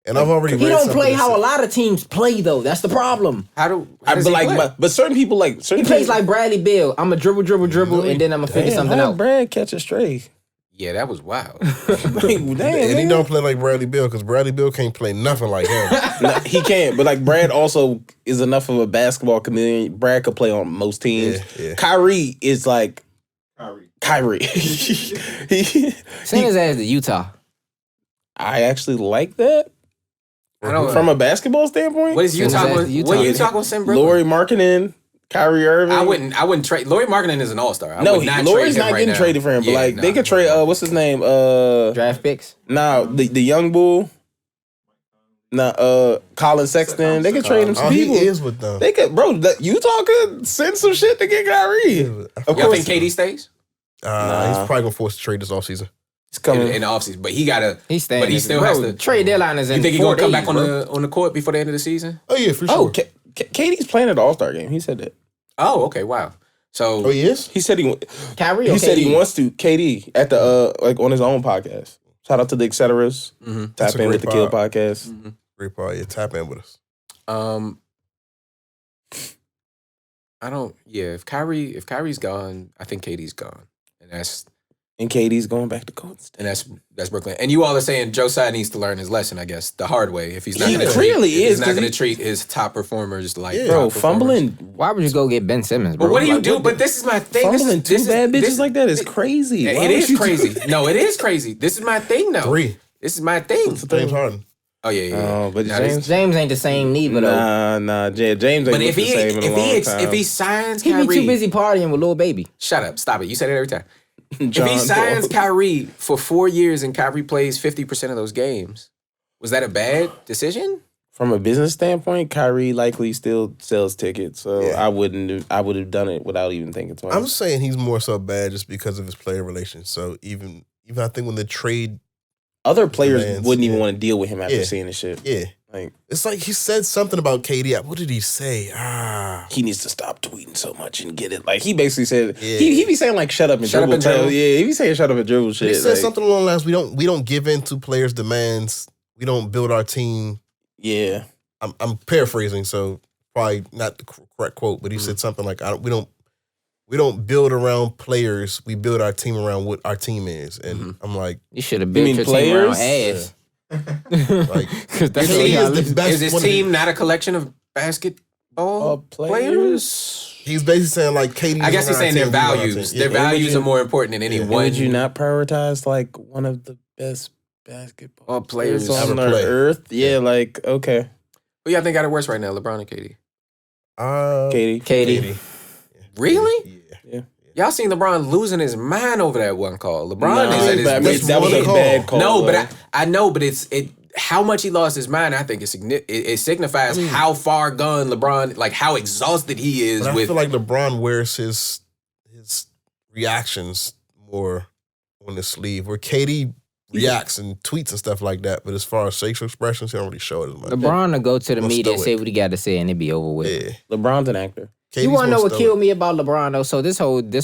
And I've already He read don't something play that how said- a lot of teams play though. That's the problem. How does But he like, play? but certain people like certain He plays people, like Bradley Beal. I'm a dribble, and then I'm gonna figure something how out. Brad catch a stray. Yeah, that was wild. Like, damn, And he man. don't play like Bradley Beal because Bradley Beal can't play nothing like him. No, he can't. But like Brad also is enough of a basketball chameleon. Brad could play on most teams. Yeah. Kyrie is like Kyrie. Send his ass to Utah. I actually like that I don't from a basketball standpoint. What is Utah Send his ass going? to Utah. What Utah going to send Brooklyn? Lauri Markkanen, Kyrie Irving. I wouldn't trade. Lauri Markkanen is an all-star. I No, would not Lauri's trade him not right getting now. traded for him. But Yeah, like they nah. could trade. What's his name? Draft picks. The young bull. Colin Sexton. They could trade him some Oh, he people. is with them. They could, bro. Utah could send some shit to get Kyrie. Of Y'all course, think KD stays He's Nah. probably going to force to trade this offseason. it's in, coming. in the offseason? But he gotta. He's staying. But he still has to. Trade deadline is in. You think he's 4 gonna come days, back on bro. the court before the end of the season? Oh, yeah, for sure. Oh, KD's playing at the All Star game. He said that. Oh, okay, wow. So Oh, he is? He said Kyrie? Or he said he KD? wants to. KD at the like on his own podcast. Shout out to the Etceteras. Mhm. That's Tap a in with great the Kill pod. podcast. Great part. Yeah, tap in with us. I don't. Yeah, if Kyrie's gone, I think KD's gone, and And KD's going back to Golden State. that's Brooklyn. And you all are saying Josiah needs to learn his lesson, I guess, the hard way. If he's not He going to clearly treat, if is, he's not 'cause going he- to treat his top performers like Yeah. Bro, top performers. fumbling, Why would you go get Ben Simmons, bro? But what do you Like, do? But this is my thing. fumbling two bad bitches like that is crazy. Why It would is you do crazy. that? No, it is crazy. This is my thing, though. 3. This is my thing. James Harden. Oh yeah, yeah. Oh, but Now, this- James, James ain't the same neither though. nah, James ain't But looked if the he same in a long time. if he signs He Kyrie, be too busy partying with Lil Baby. shut up, stop it. You say that every time. If John he signs Paul. Kyrie for 4 years and Kyrie plays 50% of those games, was that a bad decision? From a business standpoint, Kyrie likely still sells tickets, so Yeah. I would have done it without even thinking twice. I'm saying he's more so bad just because of his player relations. So even I think when the trade, Other players Demands, wouldn't even yeah. want to deal with him after Yeah. seeing this shit. yeah, Like it's like he said something about KD. What did he say? he needs to stop tweeting so much and get it. Like he basically said Yeah. he be saying like shut up and Shut up dribble. and dribble. Yeah, he be saying shut up and dribble shit. He said like, something along the lines. We don't give in to players' demands. We don't build our team. Yeah. I'm paraphrasing, so probably not the correct quote, but he Mm-hmm. said something like, we don't build around players. We build our team around what our team is." And Mm-hmm. I'm like, You should have You built mean your team around players? ass. like Because that's Is what he y'all is the best Is his one of the- team not a collection of basketball players? He's basically saying like KD. I guess he's saying their values. Their values are more important than any Yeah. one. Would you not prioritize like one of the best basketball players players on ever the play? earth? Yeah, like okay, Who y'all think got it worse right now, LeBron or KD? Katie. Katie. Really? Yeah. Y'all seen LeBron losing his mind over that one call. LeBron Nah, is at his but I mean, wit's that was a end. bad call. No, but though. I know, but it's how much he lost his mind. I think it signifies how far gone LeBron, like how exhausted he is. But I with feel like LeBron wears his reactions more on his sleeve, where KD reacts and tweets and stuff like that. But as far as facial expressions, he don't really show it as much. LeBron to go to the More media and stoic. say what he got to say and it be over with. Yeah. LeBron's an actor. KD's You want to know more what stoic. killed me about LeBron though? So this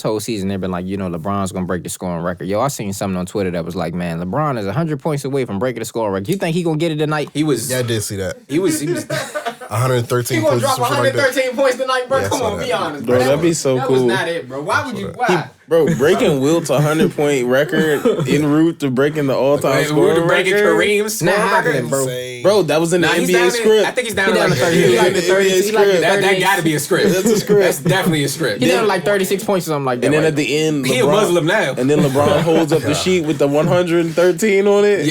whole season they've been like, LeBron's gonna break the scoring record. Yo, I seen something on Twitter that was like, man, LeBron is 100 points away from breaking the scoring record. You think he gonna get it tonight? he was, Yeah, I did see that. he was. 113 He gonna points. drop or something like that. 113 points tonight, bro. Yeah, I Come saw on, that. be honest, Bro, bro. that'd be so that cool. was not it, bro. Why would you? Why? Bro, breaking Wilt's 100-point record en route to breaking the all-time We're scoring breaking record. Kareem's Not scoring happening, record. bro. Insane. Bro, that was in the Nah, he's NBA down script. I think he's down He to down like to 30. Yeah, He like the the 30. NBA He like the script. that 38. got to be a script. That's a script. That's definitely a script. He down to like 36 points or something like that. And then right? at the end, He a Muslim now. And then LeBron holds up the sheet with the 113 on it.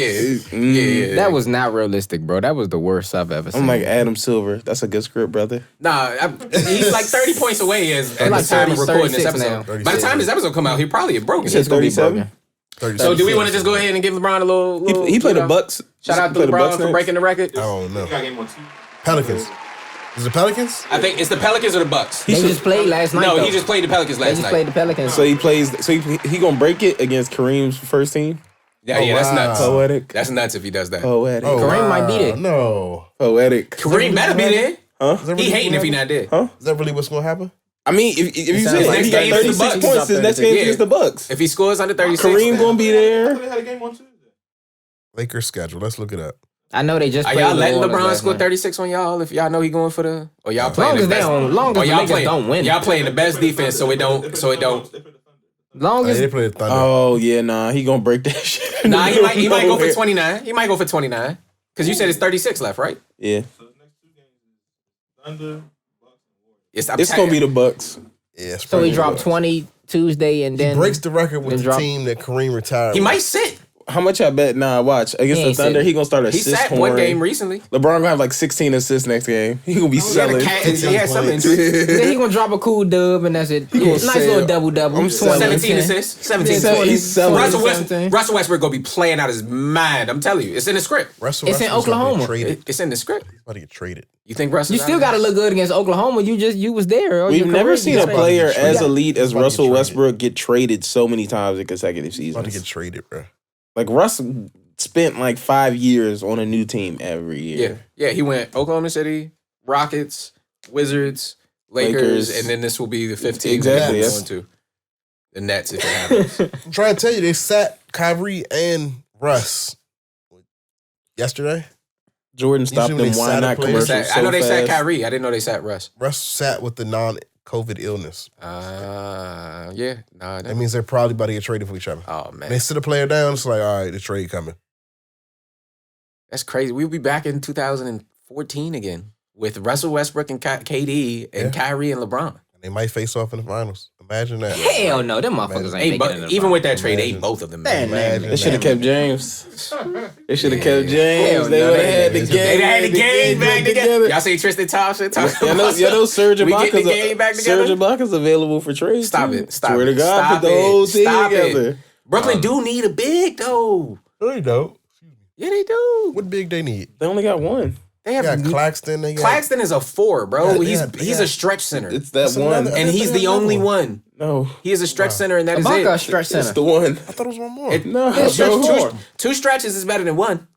Yeah. that was not realistic, bro. That was the worst I've ever seen. I'm like Adam Silver. That's a good script, brother. Nah, he's like 30 points away at the like time of 30, recording this 36 episode. now. By the time this episode come out, he probably have broken You said it. It's gonna be 37? broken. 36. So do we want to just go ahead and give LeBron a little He played the Bucks. Shout out to Played the LeBron Bucks for next. breaking the record. I don't know. He got game on 2. Pelicans. Is it Pelicans? I think it's the Pelicans or the Bucks. They just played last night. No, though. he just played the Pelicans They last just night. played the Pelicans. So he plays. So he gonna break it against Kareem's first team. Yeah, Oh, that's wow. nuts. Poetic. That's nuts if he does that. Poetic. Oh, Kareem might be there. No. Poetic. Kareem better be there. Huh? Is that He really hating what's if he gonna not there. Huh? Is that really what's going to happen? I mean, if you sounds said like he next got game is the 36 Bucks. points, his next game Yeah. against the Bucks. If he scores under 36, Kareem gonna be there. They had a game on Tuesday. Lakers schedule. Let's look it up. I know they just Are played y'all New letting Orleans LeBron last score night. 36 on y'all if y'all know he going for the or y'all playing Long the as they best? don't, long Or as the y'all Lakers playing, don't win. y'all playing the best defense so it don't. Long as They play the Thunder. Oh yeah, nah, he gonna break that shit. Nah, he might go for Nowhere. 29. He might go for 29 because you said it's 36 left, right? Yeah, So the next 2 games is Thunder, Bucks, and Warriors. it's gonna be the Bucks. Yeah, it's so he probably dropped the 20 Tuesday and He then breaks the record with then the drop- team that Kareem retired. He with. might sit. How much I bet? Nah, watch against He the ain't Thunder. sitting. He gonna start He assist sat one pouring. game recently. LeBron gonna have like 16 assists next game. He gonna be selling. He had some injury. then he gonna drop a cool dub and that's it. gonna Nice sell. little double. I'm selling. 17 assists. 17 He's selling. He's selling. Russell Westbrook gonna be playing out his mind. I'm telling you, it's in the script. Russell It's in Westbrook's gonna get Oklahoma. Traded. It's in the script. He's about to get traded. You think Russell? You still got to look good against Oklahoma. You was there. We've never seen a player as elite as He's about to get Russell traded. Westbrook get traded so many times in consecutive He's about to get seasons. traded, bro. Like Russ spent like 5 years on a new team every year. Yeah. He went Oklahoma City, Rockets, Wizards, Lakers, and then this will be the 15th Exactly, that yes. going to the Nets if it happens. I'm trying to tell you, they sat Kyrie and Russ yesterday. Jordan stopped Usually them. when they Why sat a not player- commercials? I know they sat fast. Kyrie. I didn't know they sat Russ. Russ sat with the non-COVID illness. Yeah. Nah. That means they're probably about to get traded for each other. Oh man, They sit a player down, it's like, all right, the trade coming. that's crazy. We'll be back in 2014 again with Russell Westbrook and KD and Kyrie and LeBron. They might face off in the finals. Imagine that. Hell no, them motherfuckers ain't making it. Even with that trade, they Imagine. ain't both of them. Man, Man. Imagine They should have that. kept James. They should have kept James. Hell They no, would have they had the didn't. game. They had the game back together. Y'all see Tristan Thompson talking Y'all know Serge We get the Ibaka's game back together? Serge Ibaka's available for trade. Stop too. it. Stop Swear it. to God, Stop put the it. whole team Stop it. together. Brooklyn do need a big though. They don't. Yeah, they do. What big they need? They only got one. They They have got Claxton. They got Claxton is a 4, bro. Yeah, He's a stretch center, It's that That's one. another- and he's the only one. No, He is a stretch center, and that is Ibaka a it. stretch it's center. the one. I thought it was one more. No, It's bro. just 4. Two stretches is better than one.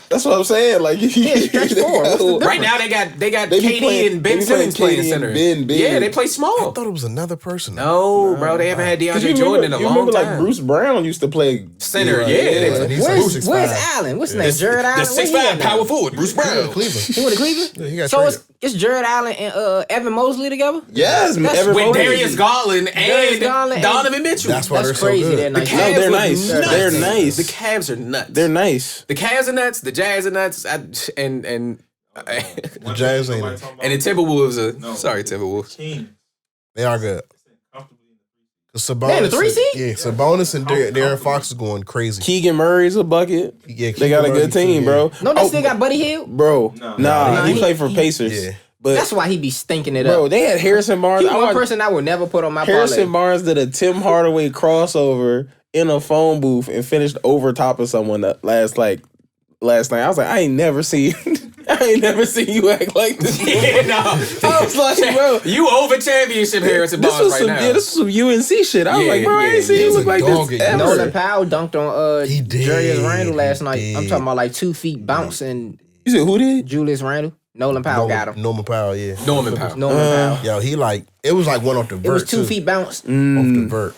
That's what I'm saying. Like, stretch four. What's the Right now, they got They be KD playing- and Ben they be playing Simmons playing KD and center. Ben big. Yeah, they play I small. thought it was another person. No, bro, they haven't had DeAndre Jordan in a you long remember time. like Bruce Brown used to play Center, like, yeah. He's like Where's 6'5". Allen? What's his name? Jared Allen. The Where he 6'5" at now? power forward, Bruce He went to Brown. Cleveland. He went to Cleveland. Yeah, he got So traded. it's Jared Allen and Evan Mosley together. Yes, That's Evan With Mobley. Darius Garland Darius and Garland and- Donovan Mitchell. That's why they're That's so crazy. good. They're The nice. Cavs No, they're look nice. nuts. They're nice. The Cavs are nuts. They're nice. The Cavs are nuts. The Jazz are nuts. And The Jazz ain't it. and the Timberwolves are sorry, Timberwolves. Kings. They are good. Comfortably in the 'Cause They in the Sabonis, 3 seed? yeah, Sabonis and Darren Fox is going crazy. Keegan Murray's a bucket. Yeah, They got a good team, bro. No, they Oh, still got Buddy Hill. Bro, No. nah, Nah, he he- played for Pacers. Yeah. But That's why he be stinking it bro, up. they had Harrison Barnes. He one person I would never put on my Harrison parlay. Barnes did a Tim Hardaway crossover in a phone booth and finished over top of someone last night. I was like, I ain't never seen you act like this. Yeah, no. I was like, bro, You over championship Harrison Barnes right now. this was some UNC shit. I was Yeah, like, bro, I yeah, ain't seen he you was look a like dog this at ever. Nolan Powell dunked on He did. Julius Randle last He night. did. I'm talking about like 2 feet bouncing You said who did? Julius Randle. Nolan Powell got him. Norman Powell, yeah. Norman Powell. Norman Powell. Yo, he like, it was like one off the vert. It was 2 too. feet bounce, Off the vert.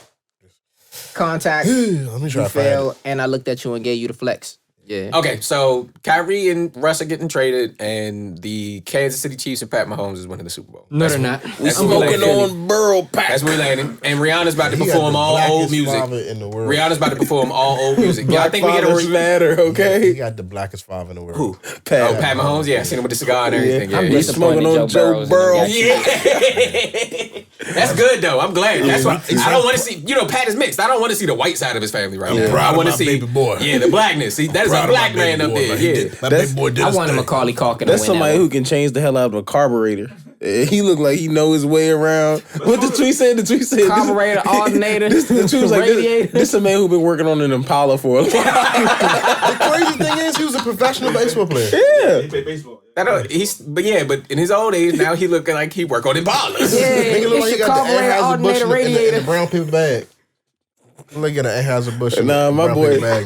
contact, Let me you try to find fell, it. and I looked at you and gave you the flex. Yeah. Okay, so Kyrie and Russ are getting traded, and the Kansas City Chiefs and Pat Mahomes is winning the Super Bowl. No, they're not. That's I'm where we smoking landing. on Burrow Pack. That's where we landing. And Rihanna's about to He got perform the all blackest old music. father in the world. Rihanna's about to perform all old music. Yeah, I think we get a Fathers matter, He okay? got the blackest father in the world. Who? Pat. Oh, Pat Mahomes. Yeah, I seen him with the cigar and everything. Yeah. Yeah, I'm he's disappointed smoking on Joe Burrow. Yeah. That's good though. I'm glad. That's why I don't want to see. Pat is mixed. I don't want to see the white side of his family right now. proud I of want to my see baby boy. Yeah, the blackness. See, that is a Proud of my black man baby up boy, there. man. He Yeah. did- My big boy did I his wanted thing. Macaulay Culkin to That's win somebody that who can change the hell out of a carburetor. He looked like he know his way around. What the tweet said? The tweet said Carburetor, alternator, The tweet was like, radiator. this a man who been working on an Impala for a while. The crazy thing is, he was a professional baseball player. Yeah. He played baseball. But in his old age now he looking like he work on Impalas. Yeah, Nigga look like he it's your got the carburetor, Anheuser-Busch alternator, in the radiator. brown paper bag. Look at the Anheuser-Busch in Nah, the my brown boy- paper bag.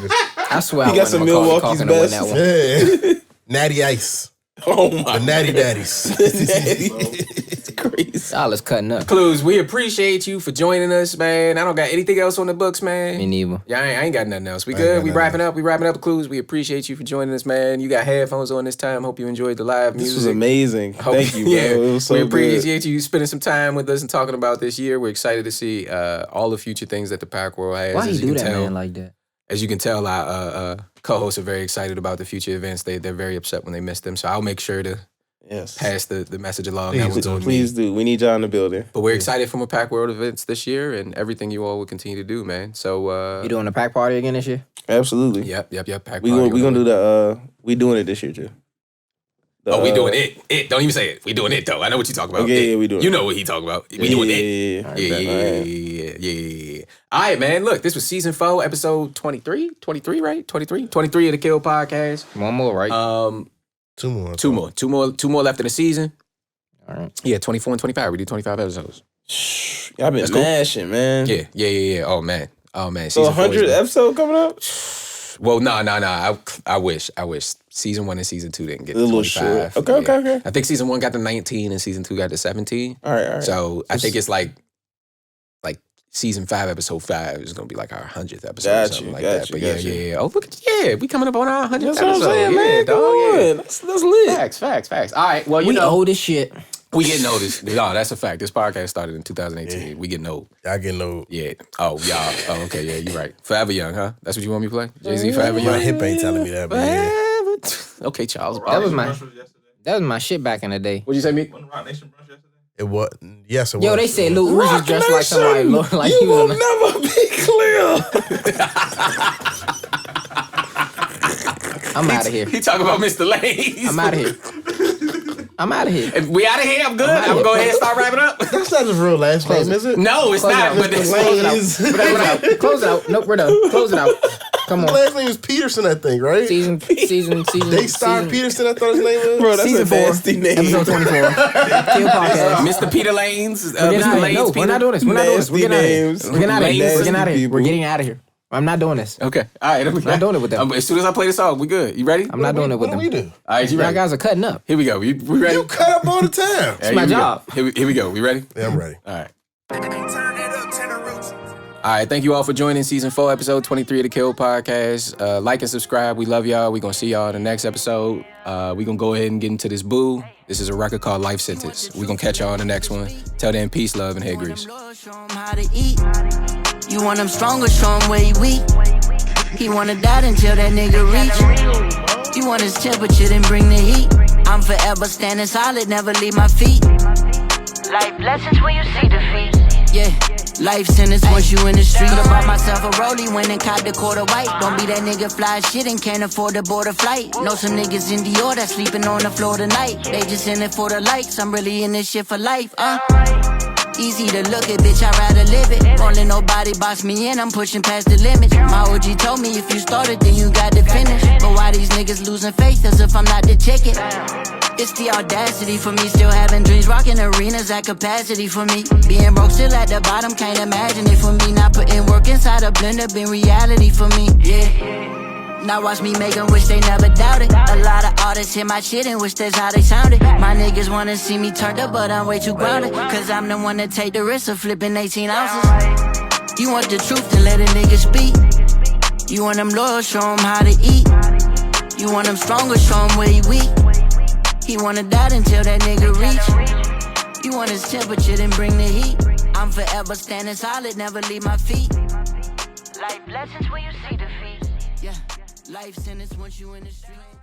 I swear He I got wanted some Macaulay Milwaukee's Culkin to win best. that one. Yeah. Natty Ice. Oh my The Natty Daddies. It's crazy. Y'all is cutting up. Clues, we appreciate you for joining us, man. I don't got anything else on the books, man. Me neither. Yeah, I ain't got nothing else. We ain't good. got We nothing wrapping up. Clues. We appreciate you for joining us, man. You got headphones on this time. Hope you enjoyed the live music. This was amazing. Hope- Thank you, bro. Yeah, It was so we good. appreciate you spending some time with us and talking about this year. We're excited to see all the future things that the Pac World has. Why As you you do can that, tell, man, like that? As you can tell, our co-hosts are very excited about the future events. They're very upset when they miss them. So I'll make sure to Yes. pass the message along. That one's on me. Please do. We need y'all in the building. But we're excited for more Pac World events this year and everything you all will continue to do, man. So You doing a pack party again this year? Absolutely. Yep. Pac We party gonna do the we doing it this year too. Oh, we doing it. It. Don't even say it. We doing it though. I know what you talking about. Okay, It. yeah, we doing You it. know what he talking about. We doing it. Yeah. All right, man. Look, this was season 4, episode 23. 23, right? 23 of the Kill Podcast. One more, right? Two more. Two more left in the season. All right. Yeah, 24 and 25. We did 25 episodes. Y'all been cool. mashing, man. Yeah. Oh man. So Season 4 is 100 episode coming up? Well, no. I wish. Season 1 and season 2 didn't get A to little 25. short. Okay. I think season 1 got to 19 and season 2 got to 17. All right. So I think it's like season 5, episode 5 is gonna be like our 100th episode or something like that. But yeah. Oh, look, we coming up on our 100th That's episode. what I'm saying, man. Yeah, Come dog. on. Yeah. That's lit. Facts. All right. Well, you We know, old as shit. we getting old. No, that's a fact. This podcast started in 2018. We getting old. Y'all getting old. Yeah. Oh, y'all. Oh, okay. Yeah, you're right. Forever Young, huh? That's what you want me to play? Jay-Z, Forever My Young. hip ain't telling me that, but yeah. Okay, Charles. That was my Brunch was yesterday. that was my shit back in the day. What'd you say, Meek? Wasn't Rock Nation brunch yesterday? It was. Yes, it Yo, was. they said Lil Uzi dressed like somebody look like you he will was. never be clear. I'm out of here. He talking about Mr. Lanes. I'm out of here. I'm out of here. If we out of here, I'm good. outta I'm here. going to go ahead and start wrapping up. That's not his real last name, is it? No, it's Close not. out. But that's Close it out. Close it out. Nope, we're done. Close it out. Come His on. last name is Peterson, I think, right? Season. Daystar Peterson, I thought his name was. Bro, that's Season a 4, nasty name. episode 24. Kill podcast. Mr. Peter Lanes. We're getting out Mr. of here. Lanes. No, we're not doing this. We're not doing this. We're getting out of here. Nasty We're getting out of here. names. We're getting out of here. People. We're getting out of here. I'm not doing this. Okay. All right. I'm not doing it with them. As soon as I play the song, we good. You ready? I'm not doing it with What them. do we do? All right, you Y'all ready? guys are cutting up. Here we go. We ready? You cut up all the time. Hey, my here we go. job. Here we go. We ready? Yeah, I'm ready. All right. All right, thank you all for joining season 4, episode 23 of the Kill Podcast. Like and subscribe. We love y'all. We're going to see y'all in the next episode. We're going to go ahead and get into this boo. This is a record called Life Sentence. We're going to catch y'all in the next one. Till then, peace, love, and head grease. Show him how to eat. You want him stronger, show him where he weak. He wanna die until that nigga reach. You want his temperature, then bring the heat. I'm forever standing solid, never leave my feet. Life lessons when you see defeat. Yeah, Life sentence once you in the street. Could've bought myself a rollie, went and caught the quarter white. Don't be that nigga fly shit and can't afford to board a flight. Know some niggas in Dior that sleeping on the floor tonight. They just in it for the likes, I'm really in this shit for life, Easy to look at, bitch, I'd rather live it. Won't let nobody box me in, I'm pushing past the limits. My OG told me if you started, then you got to finish. But why these niggas losing faith as if I'm not the ticket? It's the audacity for me, still having dreams, rocking arenas at capacity for me. Being broke still at the bottom, can't imagine it for me. Not putting work inside a blender, been reality for me, yeah. Now watch me make them wish they never doubted. A lot of artists hear my shit and wish that's how they sounded. My niggas wanna see me turned up, but I'm way too grounded. Cause I'm the one that take the risk of flipping 18 ounces. You want the truth, then let a nigga speak. You want them loyal, show him how to eat. You want him stronger, show him where he weak. He wanna die until that nigga reach. You want his temperature, then bring the heat. I'm forever standing solid, never leave my feet. Life lessons when you see defeat. Yeah, life sentence once you in the street.